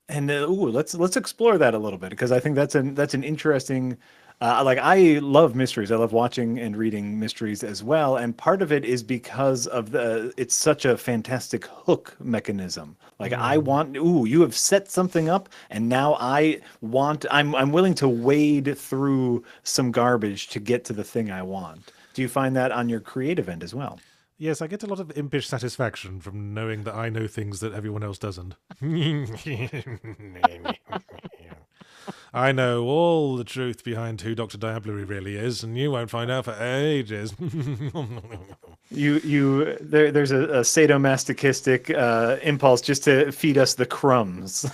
And let's explore that a little bit, because I think that's an interesting. Like, I love mysteries. I love watching and reading mysteries as well. And part of it is because of it's such a fantastic hook mechanism. Like, I want, you have set something up, and now I'm willing to wade through some garbage to get to the thing I want. Do you find that on your creative end as well? Yes, I get a lot of impish satisfaction from knowing that I know things that everyone else doesn't. I know all the truth behind who Dr. Diablerie really is, and you won't find out for ages. There's a sadomasochistic impulse just to feed us the crumbs.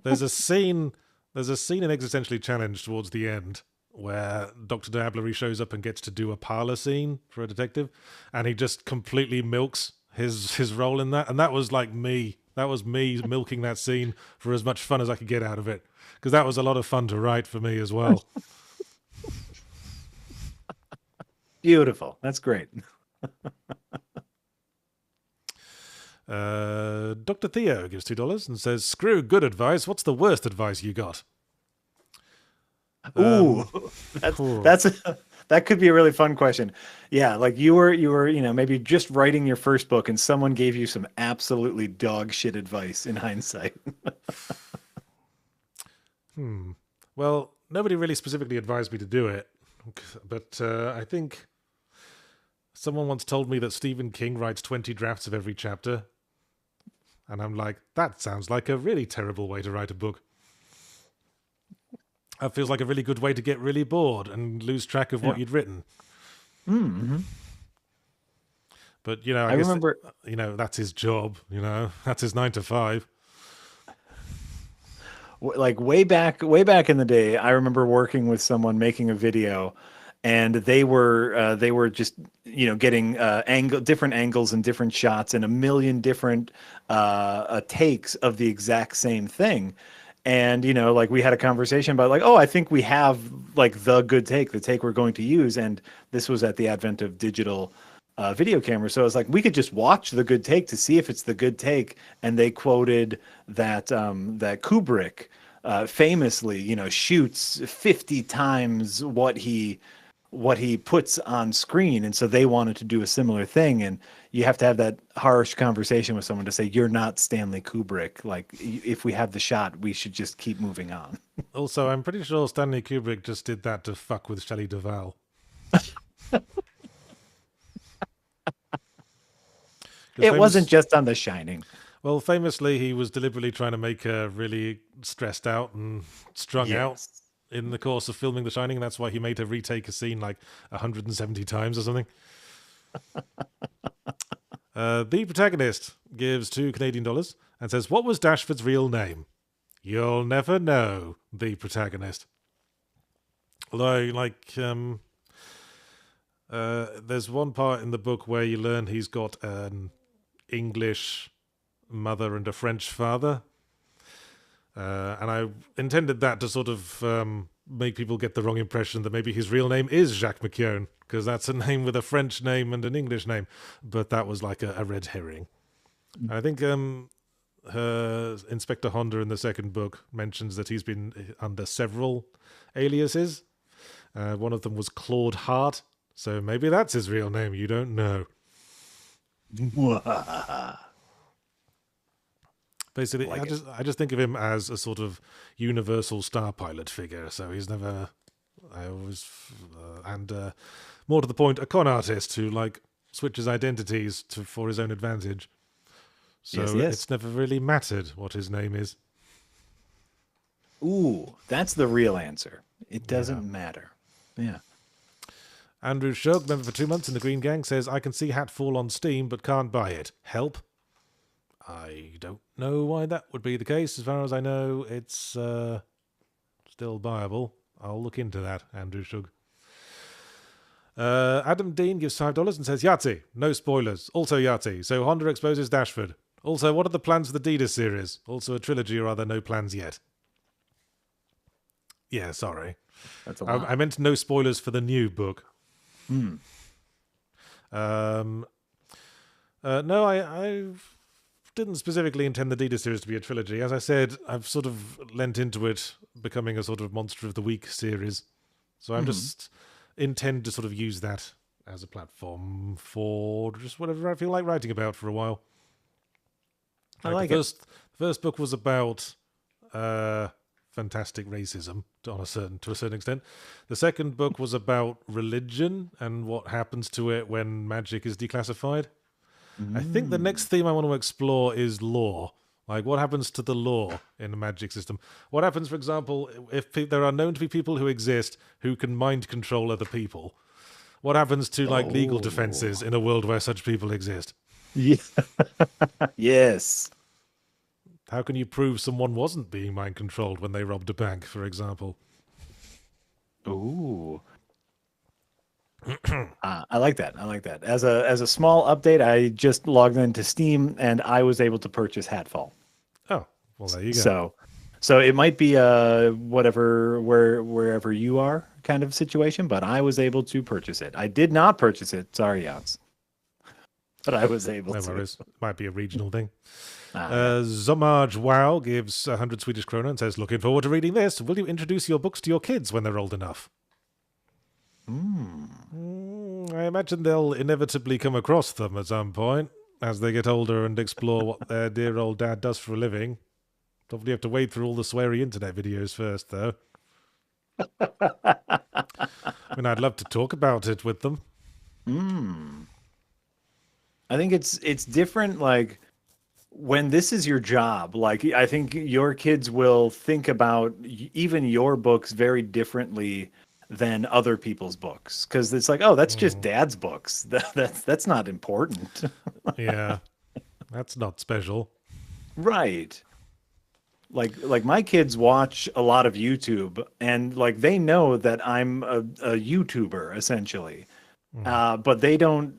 There's a scene in Existentially Challenged towards the end where Dr. Diablerie shows up and gets to do a parlor scene for a detective, and he just completely milks his role in that. And that was like me. That was me milking that scene for as much fun as I could get out of it, because that was a lot of fun to write for me as well. Beautiful. That's great. Dr. Theo gives $2 and says, "Screw good advice. What's the worst advice you got?" That could be a really fun question. Yeah, like you were, maybe just writing your first book, and someone gave you some absolutely dog shit advice in hindsight. Well, nobody really specifically advised me to do it, but I think someone once told me that Stephen King writes 20 drafts of every chapter, and I'm like, that sounds like a really terrible way to write a book. That feels like a really good way to get really bored and lose track of what you'd written. Mm-hmm. But, I guess, remember, that's his job, that's his 9 to 5. Like way back in the day, I remember working with someone making a video, and they were just, getting different angles and different shots and a million different takes of the exact same thing. And, like, we had a conversation about, like, I think we have, like, the good take, the take we're going to use. And this was at the advent of digital video cameras. So I was like, we could just watch the good take to see if it's the good take. And they quoted that that Kubrick famously, shoots 50 times what he puts on screen. And so they wanted to do a similar thing. And you have to have that harsh conversation with someone to say, you're not Stanley Kubrick. Like, if we have the shot, we should just keep moving on. Also, I'm pretty sure Stanley Kubrick just did that to fuck with Shelley Duvall. It wasn't just on The Shining. Well, famously, he was deliberately trying to make her really stressed out and strung out in the course of filming The Shining, and that's why he made her retake a scene like 170 times or something. The protagonist gives $2 Canadian and says, "What was Dashford's real name?" You'll never know, the protagonist. Although, there's one part in the book where you learn he's got an English mother and a French father. And I intended that to sort of make people get the wrong impression that maybe his real name is Jacques McKeown, because that's a name with a French name and an English name. But that was like a red herring. I think Inspector Honda in the second book mentions that he's been under several aliases. One of them was Claude Hart, so maybe that's his real name. You don't know. Basically, I just think of him as a sort of universal star pilot figure. So he's never, more to the point, a con artist who switches identities for his own advantage. So it's never really mattered what his name is. Ooh, that's the real answer. It doesn't matter. Yeah. Andrew Shug, member for 2 months in the Green Gang, says, I can see Hatfall on Steam, but can't buy it. Help? I don't know why that would be the case. As far as I know, it's still buyable. I'll look into that, Andrew Shug. Adam Dean gives $5 and says, Yahtzee, no spoilers. Also Yahtzee. So Honda exposes Dashford. Also, what are the plans for the Dila series? Also a trilogy, or are there no plans yet? Yeah, sorry. That's a lot. I meant no spoilers for the new book. Hmm. No, I didn't specifically intend the Dila series to be a trilogy. As I said, I've sort of lent into it becoming a sort of Monster of the Week series. So I'm just intend to sort of use that as a platform for just whatever I feel like writing about for a while. I like the it. first book was about fantastic racism to a certain extent. The second book was about religion and what happens to it when magic is declassified. I think the next theme I want to explore is law. Like, what happens to the law in the magic system? What happens, for example, if there are known to be people who exist who can mind control other people? What happens to, like, legal defenses in a world where such people exist? Yeah. Yes. How can you prove someone wasn't being mind controlled when they robbed a bank, for example? Ooh. I like that. I like that. As a small update, I just logged into Steam and I was able to purchase Hatfall. Oh, well, there you go. So it might be wherever you are kind of situation, but I was able to purchase it. I did not purchase it. Sorry, Yahtzee. But I was able No to. worries. Might be a regional thing. Yeah. Zomaj Wow gives 100 Swedish krona and says, looking forward to reading this. Will you introduce your books to your kids when they're old enough? I imagine they'll inevitably come across them at some point as they get older and explore what their dear old dad does for a living. Probably have to wade through all the sweary internet videos first, though. I mean, I'd love to talk about it with them. I think it's different, like when this is your job. Like, I think your kids will think about even your books very differently than other people's books, because it's like, oh, that's just dad's books. That's not important. Yeah, that's not special. Right. Like my kids watch a lot of YouTube, and like they know that I'm a YouTuber essentially. But they don't,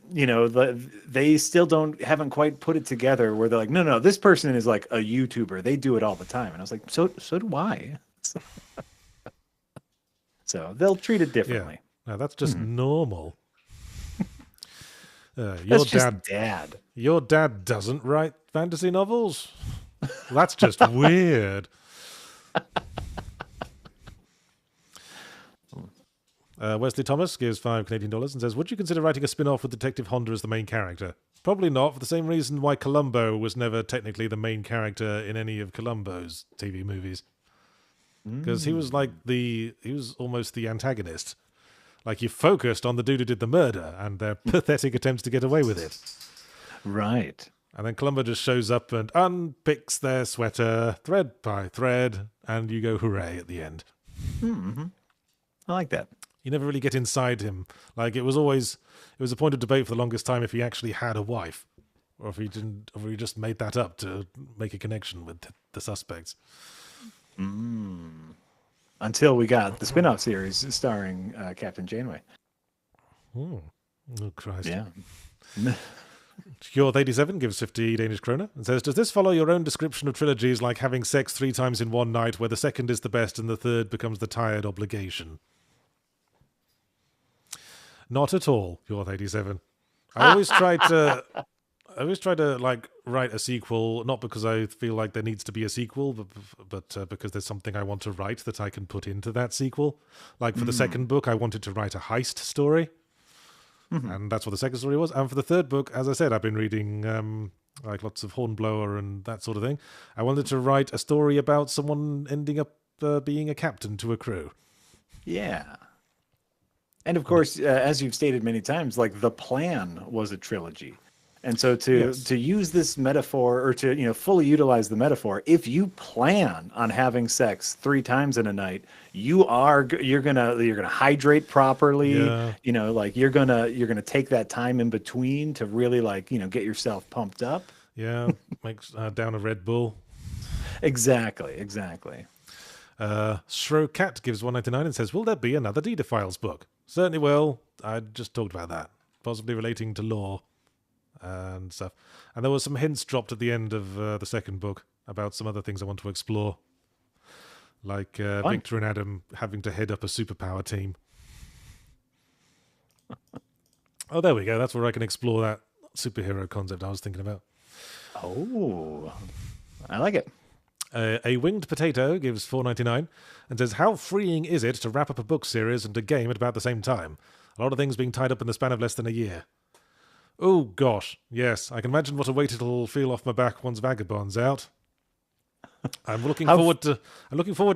they still haven't quite put it together where they're like, no, this person is like a YouTuber. They do it all the time. And I was like, so do I. So they'll treat it differently. Yeah, no, that's just normal. That's just dad. Your dad doesn't write fantasy novels? That's just weird. Wesley Thomas gives $5 Canadian and says, would you consider writing a spin-off with Detective Honda as the main character? Probably not, for the same reason why Columbo was never technically the main character in any of Columbo's TV movies. Because he was almost the antagonist. Like, you focused on the dude who did the murder and their pathetic attempts to get away with it. Right. And then Columbo just shows up and unpicks their sweater, thread by thread, and you go hooray at the end. I like that. You never really get inside him. Like, it was a point of debate for the longest time if he actually had a wife, or if he didn't, or if he just made that up to make a connection with the suspects. Until we got the spin-off series starring Captain Janeway. Oh, Christ. Yeah. Cure87 gives 50 Danish kroner and says, does this follow your own description of trilogies like having sex 3 times in one night where the second is the best and the third becomes the tired obligation? Not at all, Cure87. I always try to like write a sequel, not because I feel like there needs to be a sequel, but because there's something I want to write that I can put into that sequel. Like for the second book, I wanted to write a heist story. And that's what the second story was. And for the third book, as I said, I've been reading like lots of Hornblower and that sort of thing. I wanted to write a story about someone ending up being a captain to a crew. Yeah. And of course, as you've stated many times, like the plan was a trilogy. And so Yes. to use this metaphor, or to fully utilize the metaphor, if you plan on having sex 3 times in a night, you're gonna hydrate properly. Yeah. Like you're gonna take that time in between to really like get yourself pumped up. Yeah. Makes down a Red Bull. Exactly. Shro Cat gives 199 and says, "Will there be another Dida Files book?" Certainly will. I just talked about that, possibly relating to law and stuff. And there were some hints dropped at the end of the second book about some other things I want to explore, like Victor and Adam having to head up a superpower team. Oh, there we go. That's where I can explore that superhero concept I was thinking about. Oh, I like it. A Winged Potato gives 4.99 and says, "How freeing is it to wrap up a book series and a game at about the same time? A lot of things being tied up in the span of less than a year." Oh gosh, yes, I can imagine what a weight it'll feel off my back once Vagabond's out. I'm looking forward to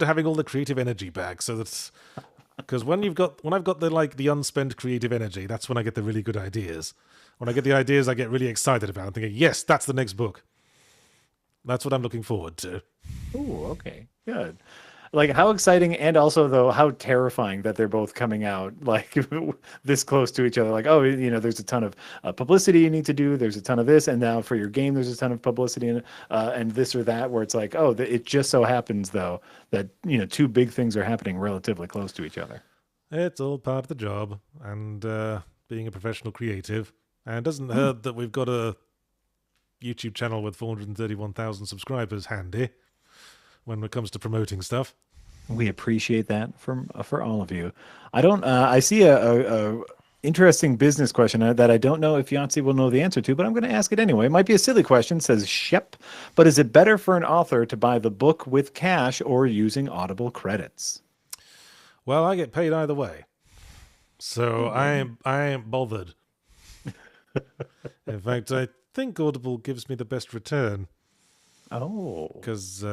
having all the creative energy back, so that's because when I've got the unspent creative energy, that's when I get the really good ideas. When I get the ideas, I get really excited about. I'm thinking, yes, that's the next book. That's what I'm looking forward to. Oh, okay, good. Like how exciting, and also though how terrifying that they're both coming out like this close to each other. Like, oh, there's a ton of publicity you need to do. There's a ton of this, and now for your game, there's a ton of publicity and this or that. Where it's like, oh, it just so happens though that two big things are happening relatively close to each other. It's all part of the job, and being a professional creative. And it doesn't hurt that we've got a YouTube channel with 431,000 subscribers handy when it comes to promoting stuff. We appreciate that for all of you. I don't. I see a interesting business question that I don't know if Yahtzee will know the answer to, but I'm going to ask it anyway. It might be a silly question. Says Shep, but is it better for an author to buy the book with cash or using Audible credits? Well, I get paid either way, so I ain't bothered. In fact, I think Audible gives me the best return. Oh, because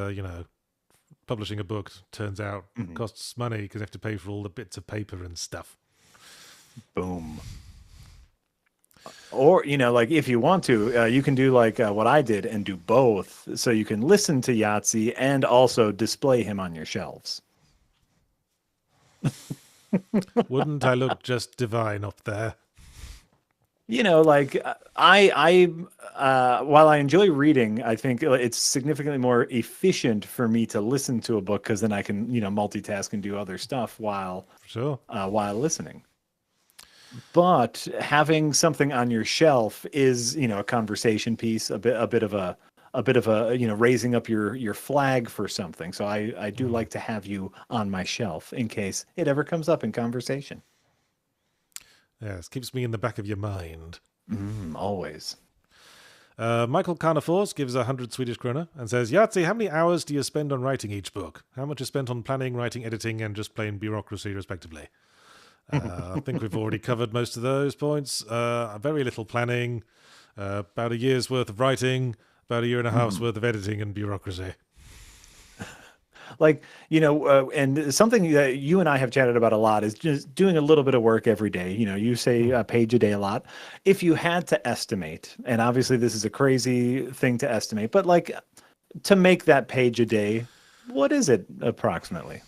publishing a book turns out costs money because you have to pay for all the bits of paper and stuff. Boom. Or like if you want to, you can do like what I did and do both, so you can listen to Yahtzee and also display him on your shelves. Wouldn't I look just divine up there? Like I while I enjoy reading, I think it's significantly more efficient for me to listen to a book because then I can, multitask and do other stuff while listening. But having something on your shelf is, a conversation piece, a bit of a raising up your flag for something. So I do like to have you on my shelf in case it ever comes up in conversation. Yes, keeps me in the back of your mind. Always. Michael Carnifors gives 100 Swedish krona and says, "Yahtzee, how many hours do you spend on writing each book? How much is spent on planning, writing, editing, and just plain bureaucracy, respectively?" I think we've already covered most of those points. Very little planning, about a year's worth of writing, about a year and a half's worth of editing and bureaucracy. Like, and something that you and I have chatted about a lot is just doing a little bit of work every day. You say a page a day a lot. If you had to estimate, and obviously this is a crazy thing to estimate, but like to make that page a day, what is it approximately?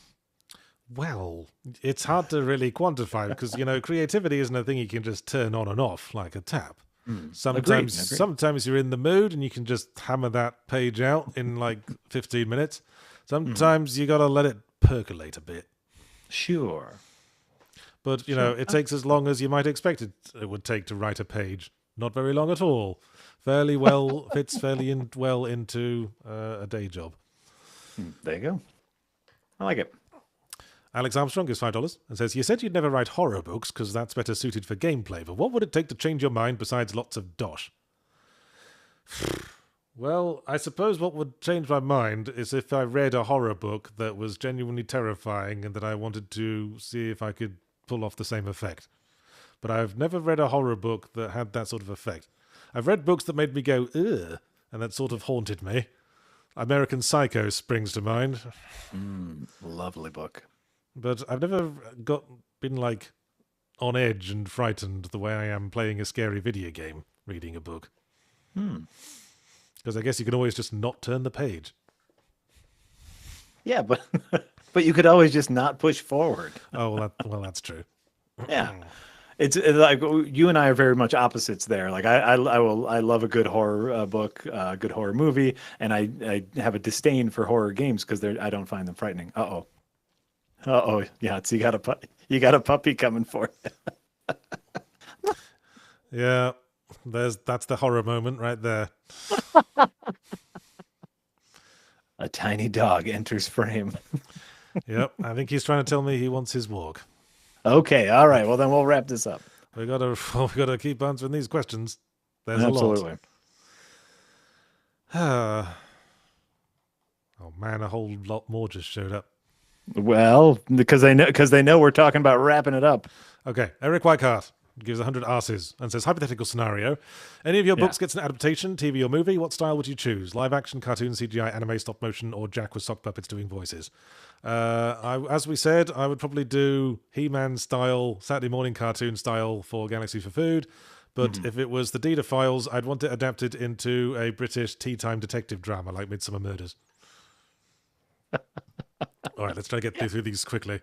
Well, it's hard to really quantify because, creativity isn't a thing you can just turn on and off like a tap. Agreed. Sometimes you're in the mood and you can just hammer that page out in like 15 minutes. Sometimes you got to let it percolate a bit. Sure. But, it takes as long as you might expect it would take to write a page. Not very long at all. Fits fairly well into a day job. There you go. I like it. Alex Armstrong gives $5 and says, "You said you'd never write horror books because that's better suited for gameplay, but what would it take to change your mind besides lots of dosh?" Well, I suppose what would change my mind is if I read a horror book that was genuinely terrifying and that I wanted to see if I could pull off the same effect. But I've never read a horror book that had that sort of effect. I've read books that made me go, ugh, and that sort of haunted me. American Psycho springs to mind. Lovely book. But I've never been on edge and frightened the way I am playing a scary video game, reading a book. Because I guess you can always just not turn the page. Yeah, but but you could always just not push forward. Oh, that's true. Yeah. It's like you and I are very much opposites there. Like I love a good horror book, good horror movie, and I have a disdain for horror games because I don't find them frightening. Yeah, it's you got a puppy coming for you. Yeah, that's the horror moment right there. A tiny dog enters frame. Yep, I think he's trying to tell me he wants his walk. Okay, all right. Well, then we'll wrap this up. We gotta keep answering these questions. There's Absolutely. a lot. Oh man, a whole lot more just showed up. Well, because they know we're talking about wrapping it up. Okay, Eric Weikart gives 100 arses and says, hypothetical scenario. Any of your books gets an adaptation, TV or movie. What style would you choose? Live action, cartoon, CGI, anime, stop motion, or Jack with sock puppets doing voices? As we said, I would probably do He-Man style, Saturday morning cartoon style for Galaxy for Food. But if it was the Dila Files, I'd want it adapted into a British tea time detective drama like Midsummer Murders. All right, let's try to get through these quickly.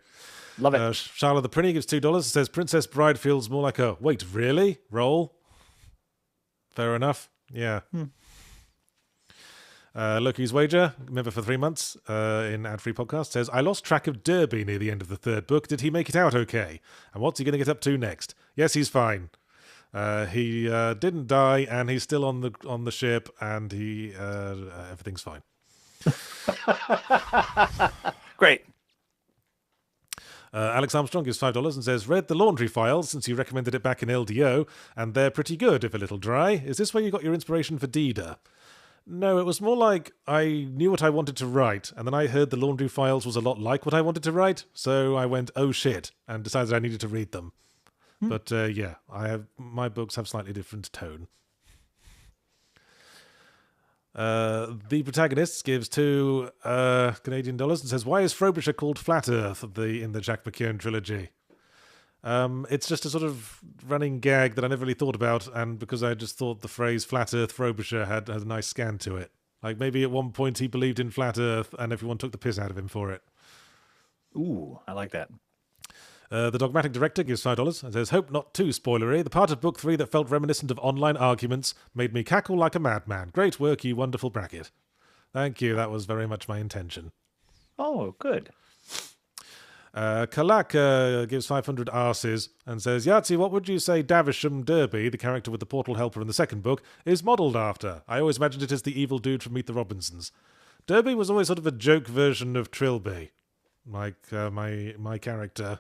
Love it. Charlotte the Prinny gives $2. It says Princess Bride feels more like a wait, really? Roll. Fair enough. Yeah. Loki's Wager, member for 3 months in ad-free podcast, says, I lost track of Derby near the end of the third book. Did he make it out okay? And what's he going to get up to next? Yes, he's fine. He didn't die, and he's still on the ship, and he everything's fine. Great. Alex Armstrong gives $5 and says, read the Laundry Files since you recommended it back in LDO, and they're pretty good, if a little dry. Is this where you got your inspiration for Dida? No, it was more like I knew what I wanted to write, and then I heard the Laundry Files was a lot like what I wanted to write, so I went, oh shit, and decided I needed to read them. But yeah, my books have slightly different tone. The protagonist gives $2 Canadian and says, why is Frobisher called Flat Earth in the Jack McKeown trilogy? It's just a sort of running gag that I never really thought about, and because I just thought the phrase Flat Earth Frobisher had a nice scan to it. Like maybe at one point he believed in Flat Earth and everyone took the piss out of him for it. Ooh, I like that. The dogmatic director gives $5 and says, hope not too spoilery. The part of book 3 that felt reminiscent of online arguments made me cackle like a madman. Great work, you wonderful bracket. Thank you, that was very much my intention. Oh, good. Kalak gives 500 arses and says, Yahtzee, what would you say Davisham Derby, the character with the portal helper in the second book, is modelled after? I always imagined it as the evil dude from Meet the Robinsons. Derby was always sort of a joke version of Trilby, like my character,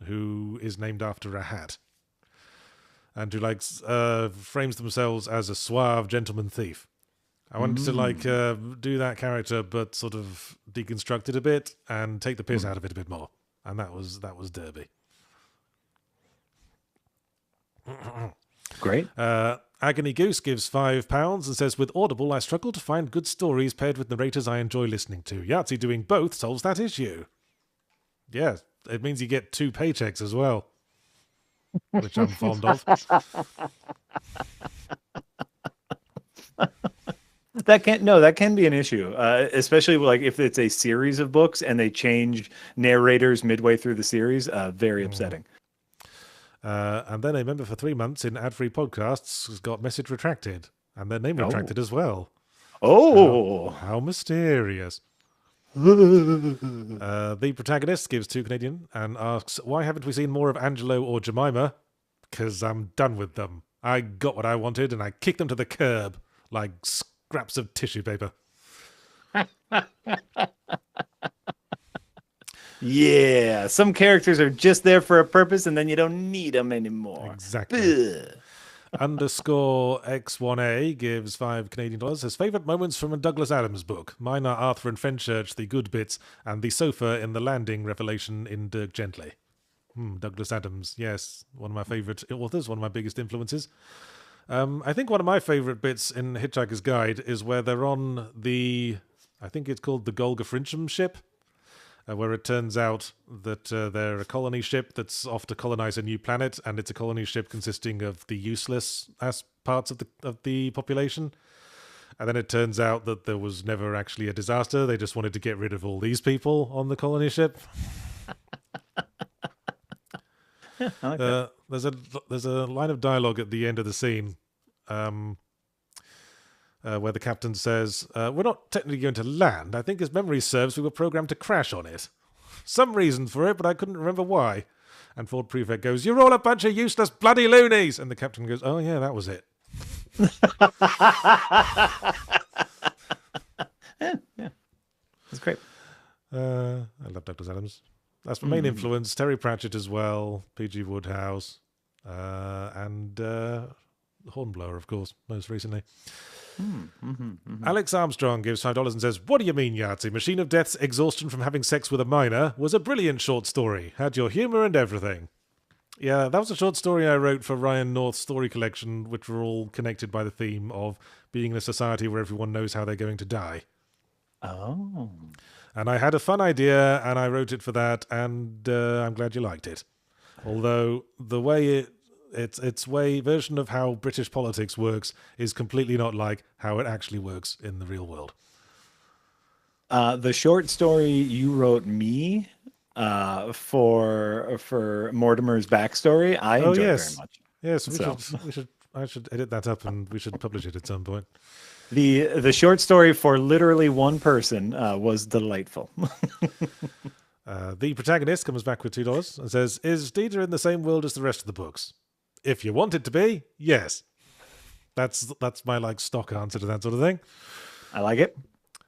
who is named after a hat, and who frames themselves as a suave gentleman thief. I wanted to do that character, but sort of deconstruct it a bit and take the piss out of it a bit more, and that was Derby. Great. Agony Goose gives £5 and says, with Audible, I struggle to find good stories paired with narrators I enjoy listening to. Yahtzee doing both solves that issue. Yeah. It means you get 2 paychecks as well, which I'm fond of. That can be an issue, especially like if it's a series of books and they change narrators midway through the series. Very upsetting. And then a member for 3 months in ad-free podcasts has got message retracted and their name retracted as well. Oh, how mysterious. The protagonist gives $2 Canadian and asks, why haven't we seen more of Angelo or Jemima? Because I'm done with them. I got what I wanted and I kicked them to the curb like scraps of tissue paper. Yeah, some characters are just there for a purpose and then you don't need them anymore. Exactly. Underscore X1A gives $5 Canadian. His favourite moments from a Douglas Adams book. Mine are Arthur and Fenchurch, the good bits, and the sofa in the landing revelation in Dirk Gently. Douglas Adams, yes, one of my favourite authors, one of my biggest influences. I think one of my favourite bits in Hitchhiker's Guide is where they're on I think it's called the Golga Frincham ship, where it turns out that they're a colony ship that's off to colonize a new planet, and it's a colony ship consisting of the useless parts of the population. And then it turns out that there was never actually a disaster. They just wanted to get rid of all these people on the colony ship. Yeah, I like that. There's a line of dialogue at the end of the scene where the captain says, "We're not technically going to land. I think as memory serves, we were programmed to crash on it. Some reason for it, but I couldn't remember why." And Ford Prefect goes, "You're all a bunch of useless bloody loonies." And the captain goes, "Oh yeah, that was it." Yeah. That's great. I love Douglas Adams. That's my main influence. Terry Pratchett as well, P.G. Wodehouse, and Hornblower, of course, most recently. Alex Armstrong gives $5 and says, "What do you mean, Yahtzee? Machine of Death's exhaustion from having sex with a minor was a brilliant short story. Had your humour and everything." Yeah, that was a short story I wrote for Ryan North's story collection, which were all connected by the theme of being in a society where everyone knows how they're going to die. Oh. And I had a fun idea, and I wrote it for that, and I'm glad you liked it. Although the way its version of how British politics works is completely not like how it actually works in the real world. The short story you wrote me for Mortimer's backstory, I enjoyed very much. Yes, I should edit that up and we should publish it at some point. The short story for literally one person was delightful. The protagonist comes back with $2 and says, "Is Dita in the same world as the rest of the books? If you want it to be, yes." That's my stock answer to that sort of thing. I like it.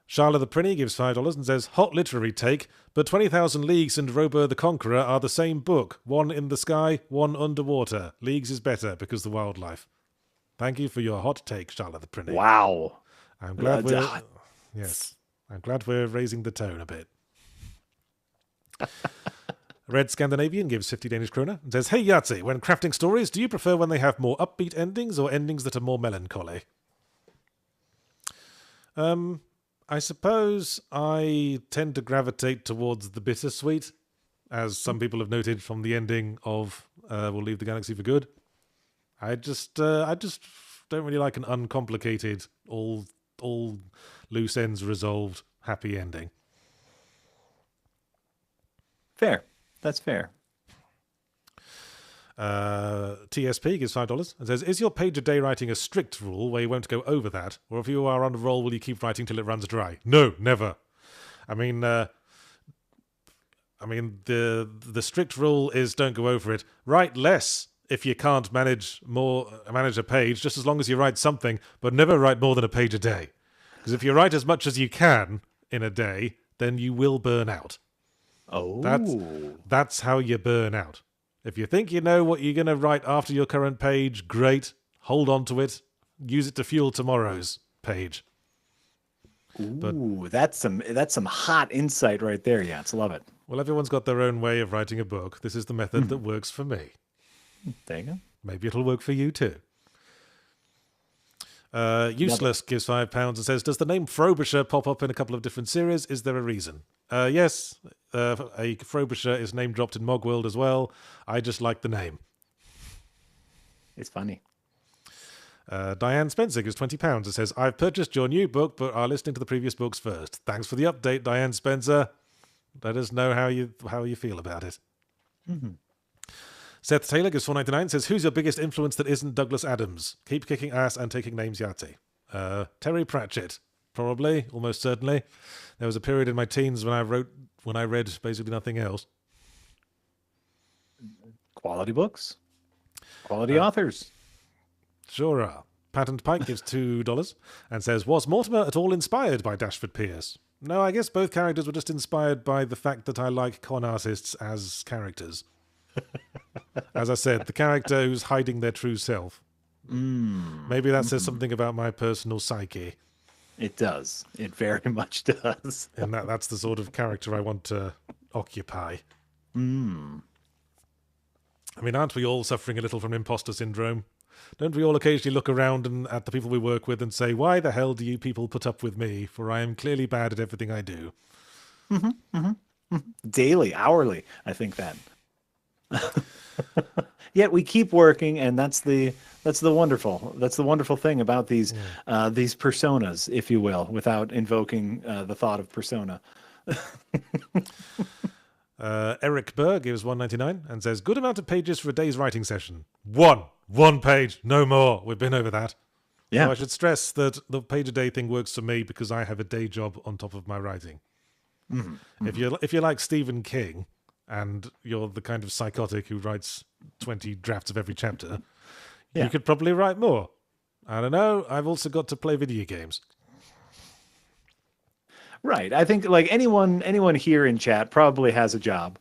Charla the Prinny gives $5 and says, "Hot literary take, but 20,000 Leagues and Robur the Conqueror are the same book. One in the sky, one underwater. Leagues is better because the wildlife." Thank you for your hot take, Charla the Prinny. Wow. I'm glad I'm glad we're raising the tone a bit. Red Scandinavian gives 50 Danish kroner and says, "Hey Yahtzee, when crafting stories, do you prefer when they have more upbeat endings or endings that are more melancholy?" I suppose I tend to gravitate towards the bittersweet, as some people have noted from the ending of We'll Leave the Galaxy for Good. I just don't really like an uncomplicated, all loose ends resolved, happy ending. Fair. That's fair. TSP gives $5 and says, "Is your page a day writing a strict rule where you won't go over that? Or if you are on a roll, will you keep writing till it runs dry?" No, never. I mean, the strict rule is don't go over it. Write less if you can't manage a page, just as long as you write something, but never write more than a page a day. Because if you write as much as you can in a day, then you will burn out. Oh. That's how you burn out. If you think you know what you're going to write after your current page, great. Hold on to it. Use it to fuel tomorrow's page. Ooh, that's some hot insight right there, Yats. Love it. Well, everyone's got their own way of writing a book. This is the method that works for me. There you go. Maybe it'll work for you too. Useless gives £5 and says, "Does the name Frobisher pop up in a couple of different series? Is there a reason?" Yes, a Frobisher is name dropped in Mogworld as well. I just like the name. It's funny. Diane Spencer gives £20 and says, "I've purchased your new book, but are listening to the previous books first. Thanks for the update, Diane Spencer. Let us know how you feel about it." Mm-hmm. Seth Taylor gives $4.99 and says, "Who's your biggest influence that isn't Douglas Adams? Keep kicking ass and taking names, Yahtzee." Terry Pratchett, probably, almost certainly. There was a period in my teens when I read basically nothing else. Quality books. Quality authors. Sure are. Patent Pike gives $2 and says, "Was Mortimer at all inspired by Dashford Pierce?" No, I guess both characters were just inspired by the fact that I like con artists as characters. As I said, the character who's hiding their true self. Maybe that says something about my personal psyche. It does. It very much does. And that's the sort of character I want to occupy. I mean, aren't we all suffering a little from imposter syndrome? Don't we all occasionally look around at the people we work with and say, "Why the hell do you people put up with me? For I am clearly bad at everything I do." Daily, hourly. I think that. Yet we keep working, and that's the wonderful thing about these personas, if you will, without invoking the thought of persona. Eric Burr gives $1.99 and says, good amount of pages for a day's writing session. One page, no more. We've been over that. Yeah. So I should stress that the page a day thing works for me because I have a day job on top of my writing. Mm-hmm. If you're like Stephen King and you're the kind of psychotic who writes 20 drafts of every chapter, you could probably write more. I don't know. I've also got to play video games. Right. I think like anyone here in chat probably has a job,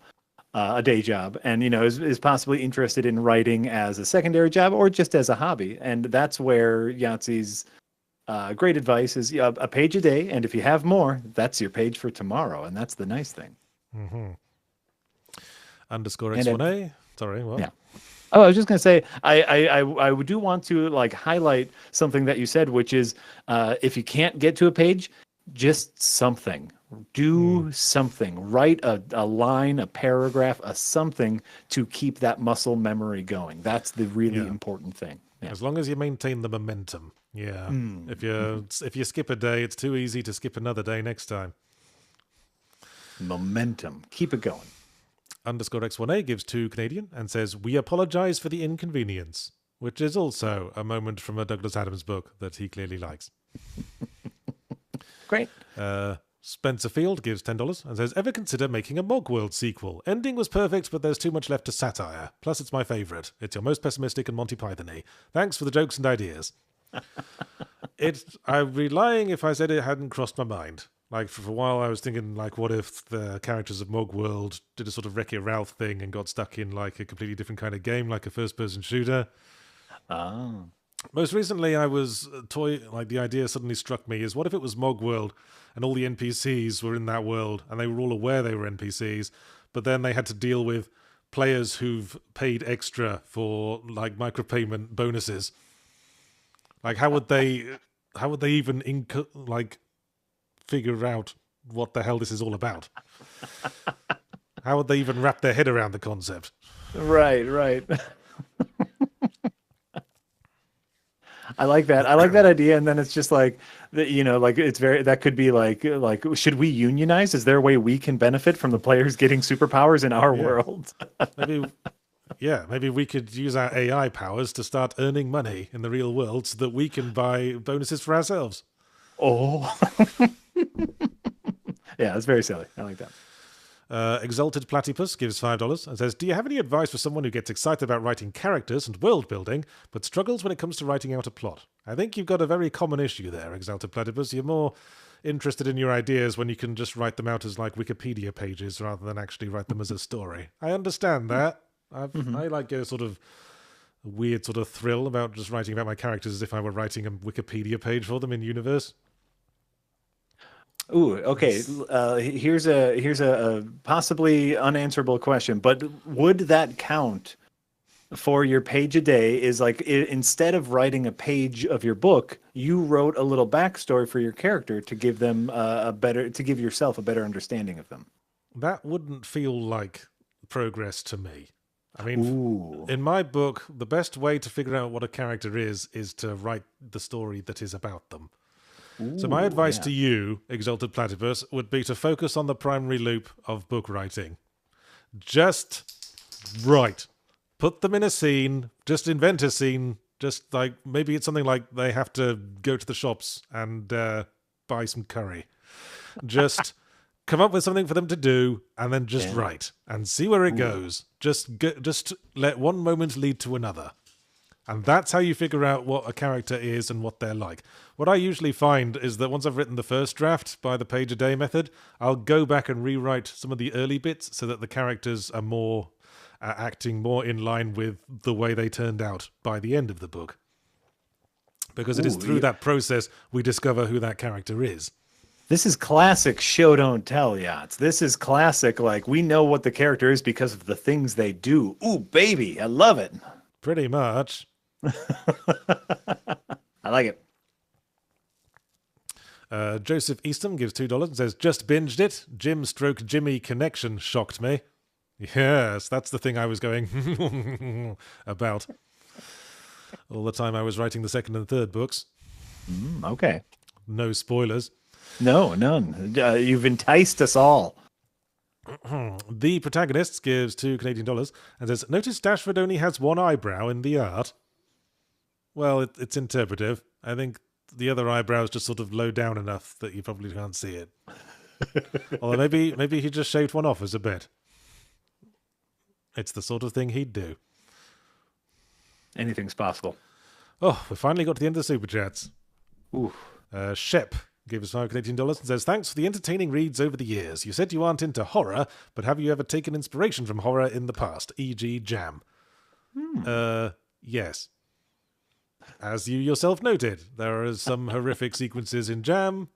a day job, and is possibly interested in writing as a secondary job or just as a hobby. And that's where Yahtzee's great advice is a page a day, and if you have more, that's your page for tomorrow, and that's the nice thing. Mm-hmm. _X1A. Sorry, what? Yeah. Oh, I was just going to say, I do want to like highlight something that you said, which is if you can't get to a page, just something. Do something. Write a line, a paragraph, a something to keep that muscle memory going. That's the really important thing. Yeah. As long as you maintain the momentum. Yeah. If you skip a day, it's too easy to skip another day next time. Momentum. Keep it going. _X1A gives $2 and says, we apologize for the inconvenience, which is also a moment from a Douglas Adams book that he clearly likes. Great. Spencer Field gives $10 and says, ever consider making a Mogworld sequel? Ending was perfect, but there's too much left to satire. Plus, it's my favourite. It's your most pessimistic and Monty Python-y. Thanks for the jokes and ideas. I'd be lying if I said it hadn't crossed my mind. Like, for a while I was thinking, like, what if the characters of Mogworld did a sort of Wreck-It Ralph thing and got stuck in, like, a completely different kind of game, like a first-person shooter? Oh. Most recently, the idea suddenly struck me is, what if it was Mogworld and all the NPCs were in that world and they were all aware they were NPCs, but then they had to deal with players who've paid extra for, like, micropayment bonuses? Like, how would they even, figure out what the hell this is all about? How would they even wrap their head around the concept? Right. I like that. I like that idea. And then it's just like, it's that could be like, should we unionize? Is there a way we can benefit from the players getting superpowers in our world? Maybe we could use our AI powers to start earning money in the real world so that we can buy bonuses for ourselves. Oh. Yeah, it's very silly. I like that. Exalted Platypus gives $5 and says, do you have any advice for someone who gets excited about writing characters and world building, but struggles when it comes to writing out a plot? I think you've got a very common issue there, Exalted Platypus. You're more interested in your ideas when you can just write them out as like Wikipedia pages rather than actually write them as a story. I understand that. I like a sort of weird sort of thrill about just writing about my characters as if I were writing a Wikipedia page for them in universe. Ooh, okay. Here's a possibly unanswerable question, but would that count for your page a day? Is like instead of writing a page of your book, you wrote a little backstory for your character to give them to give yourself a better understanding of them. That wouldn't feel like progress to me. I mean, in my book, the best way to figure out what a character is to write the story that is about them. So my advice to you, Exalted Platypus, would be to focus on the primary loop of book writing. Just write. Put them in a scene. Just invent a scene. Just like, maybe it's something like they have to go to the shops and buy some curry. Just come up with something for them to do and then just write and see where it goes. Just let one moment lead to another. And that's how you figure out what a character is and what they're like. What I usually find is that once I've written the first draft by the page a day method, I'll go back and rewrite some of the early bits so that the characters are more acting more in line with the way they turned out by the end of the book. Because it is through that process we discover who that character is. This is classic show don't tell, Yachts. This is classic, like, we know what the character is because of the things they do. Ooh, baby, I love it. Pretty much. I like it. Joseph Eastham gives $2 and says, just binged it. Jim stroke Jimmy connection shocked me. Yes, that's the thing I was going about all the time I was writing the second and third books. Okay. No spoilers. No, none. You've enticed us all. The protagonist gives $2 Canadian and says, notice Dashford only has one eyebrow in the art. Well, it's interpretive. I think the other eyebrow is just sort of low down enough that you probably can't see it. Although maybe he just shaved one off as a bit. It's the sort of thing he'd do. Anything's possible. Oh, we finally got to the end of the Super Chats. Ooh. Shep gives $5 Canadian and says, thanks for the entertaining reads over the years. You said you aren't into horror, but have you ever taken inspiration from horror in the past, e.g. Jam? Yes. As you yourself noted, there are some horrific sequences in Jam,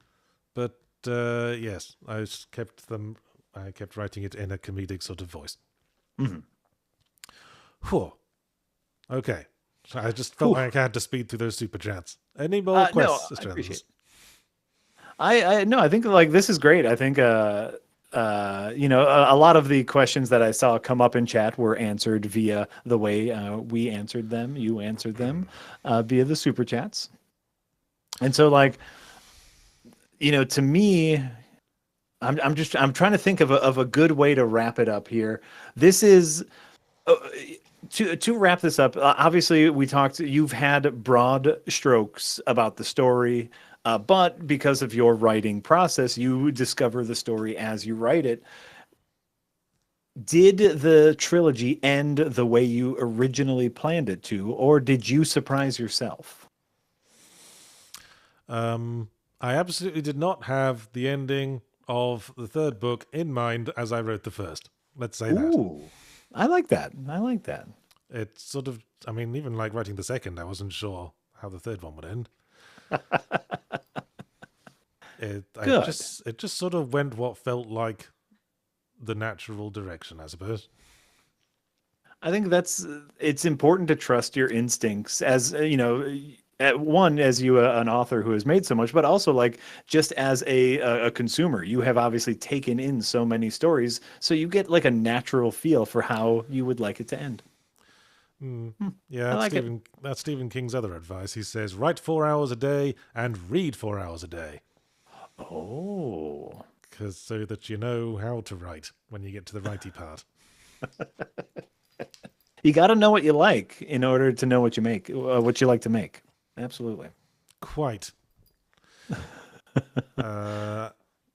but yes, I kept writing it in a comedic sort of voice. Whew. Okay. I just felt like I had to speed through those super chats. Any more questions? No, I appreciate it. I think like this is great. I think a lot of the questions that I saw come up in chat were answered via the way we answered them. You answered them via the super chats. And so like, to me, I'm trying to think of a good way to wrap it up here. This is to wrap this up. Obviously, we talked. You've had broad strokes about the story, but because of your writing process, you discover the story as you write it. Did the trilogy end the way you originally planned it to, or did you surprise yourself? I absolutely did not have the ending of the third book in mind as I wrote the first. Let's say that. I like that. It's sort of, even like writing the second, I wasn't sure how the third one would end. It just sort of went what felt like the natural direction, I suppose. I think it's important to trust your instincts as, as you, an author who has made so much, but also like just as a consumer, you have obviously taken in so many stories. So you get like a natural feel for how you would like it to end. Yeah, that's Stephen King's other advice. He says, write 4 hours a day and read 4 hours a day. Oh. So that you know how to write when you get to the righty part. You got to know what you like in order to know what you like to make. Absolutely. Quite. And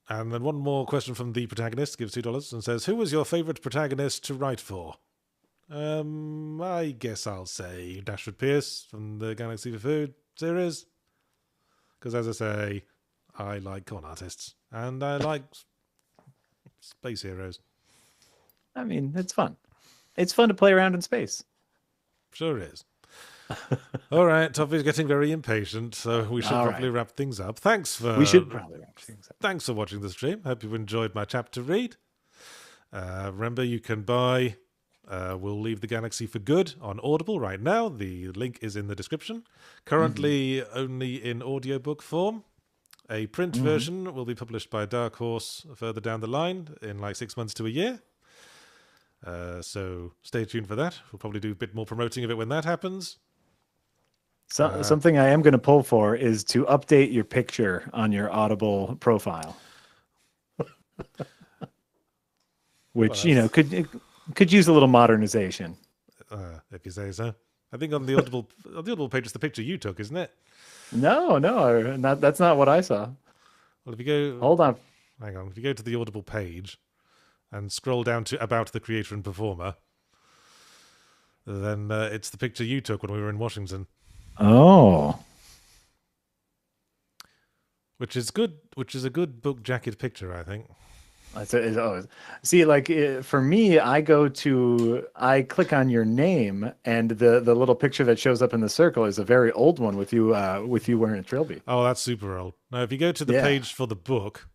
then one more question from the protagonist, gives $2 and says, who was your favourite protagonist to write for? I guess I'll say Dashford Pierce from the Galaxy for Food series. Because as I say, I like con artists. And I like space heroes. It's fun. It's fun to play around in space. Sure is. All right, Toffee's getting very impatient, so we should probably wrap things up. We should probably wrap things up. Thanks for watching the stream. Hope you enjoyed my chapter read. Remember, you can buy We'll Leave the Galaxy for Good on Audible right now. The link is in the description. Currently only in audiobook form. A print version will be published by Dark Horse further down the line in like 6 months to a year. So stay tuned for that. We'll probably do a bit more promoting of it when that happens. Something I am going to pull for is to update your picture on your Audible profile. Which, could use a little modernization. If you say so. I think on the Audible page, it's the picture you took, isn't it? No, that's not what I saw. Well, if you go... Hold on. Hang on. If you go to the Audible page and scroll down to About the Creator and Performer, then it's the picture you took when we were in Washington. Oh. Which is a good book jacket picture, I think. See, like for me, I click on your name, and the little picture that shows up in the circle is a very old one with you wearing a trilby. Oh, that's super old. Now, if you go to the page for the book,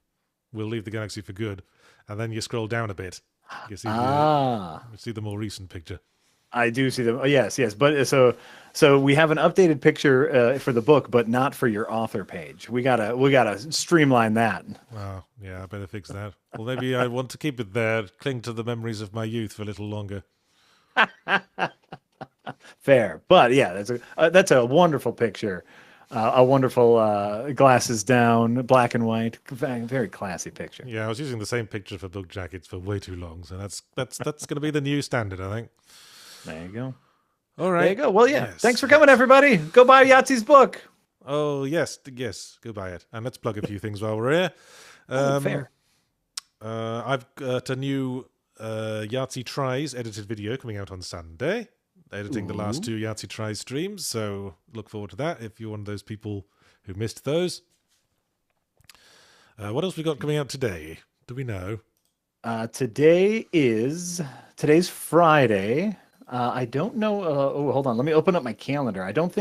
We'll Leave the Galaxy for Good, and then you scroll down a bit, you see the more recent picture. I do see them. Oh, yes, yes. But so we have an updated picture for the book, but not for your author page. We gotta streamline that. Oh, yeah, I better fix that. Well, maybe I want to keep it there, cling to the memories of my youth for a little longer. Fair, but yeah, that's a wonderful picture. A wonderful glasses down, black and white, very classy picture. Yeah, I was using the same picture for book jackets for way too long, so that's going to be the new standard, I think. There you go. All There you right. go. Well, yeah. Yes. Thanks for coming, everybody. Go buy Yahtzee's book. Oh, yes, yes. Go buy it. And let's plug a few things while we're here. Fair. I've got a new Yahtzee Tries edited video coming out on Sunday, editing the last two Yahtzee Tries streams, so look forward to that if you're one of those people who missed those. What else we got coming out today? Do we know? Today's Friday. I don't know. Oh, hold on. Let me open up my calendar. I don't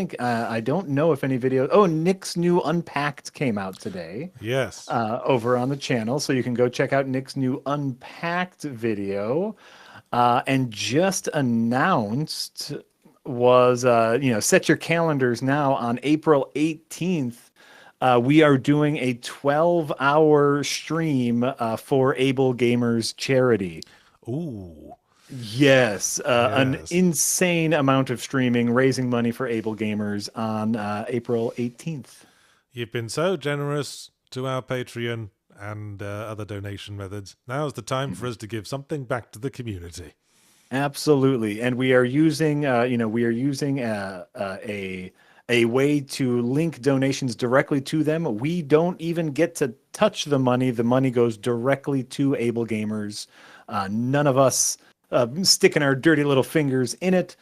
know if any video. Oh, Nick's new Unpacked came out today. Yes. Over on the channel, so you can go check out Nick's new Unpacked video. And just announced was set your calendars now on April 18th. We are doing a 12-hour stream for Able Gamers charity. Ooh. Yes, an insane amount of streaming, raising money for Able Gamers on April 18th. You've been so generous to our Patreon and other donation methods. Now's the time for us to give something back to the community. Absolutely, and we are using a way to link donations directly to them. We don't even get to touch the money. The money goes directly to Able Gamers. None of us sticking our dirty little fingers in it.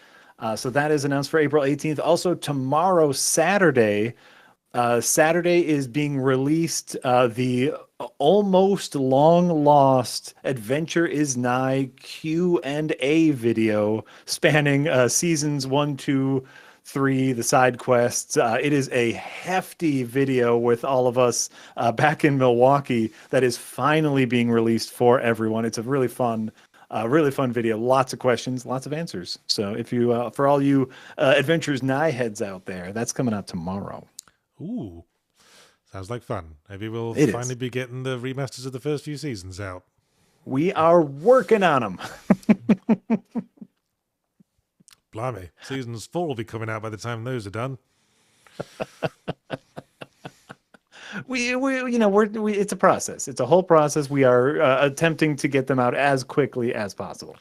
So that is announced for April 18th. Also, tomorrow, Saturday is being released the almost long lost Adventure is Nigh Q&A video spanning seasons 1, 2, 3, the side quests. It is a hefty video with all of us back in Milwaukee that is finally being released for everyone. It's a really fun video. Lots of questions, lots of answers. So if you, for all you Adventures Nigh heads out there, that's coming out tomorrow. Ooh. Sounds like fun. Maybe we'll It finally is. be getting the remasters of the first few seasons out. We are working on them. Blimey. Seasons 4 will be coming out by the time those are done. It's a process. It's a whole process. We are attempting to get them out as quickly as possible.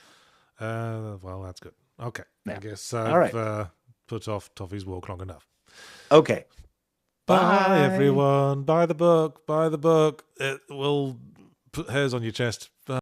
Well, that's good. Okay. Yeah. I guess All I've right. put off Toffee's walk long enough. Okay. Bye, everyone. Buy the book. Buy the book. It will put hairs on your chest. Bye.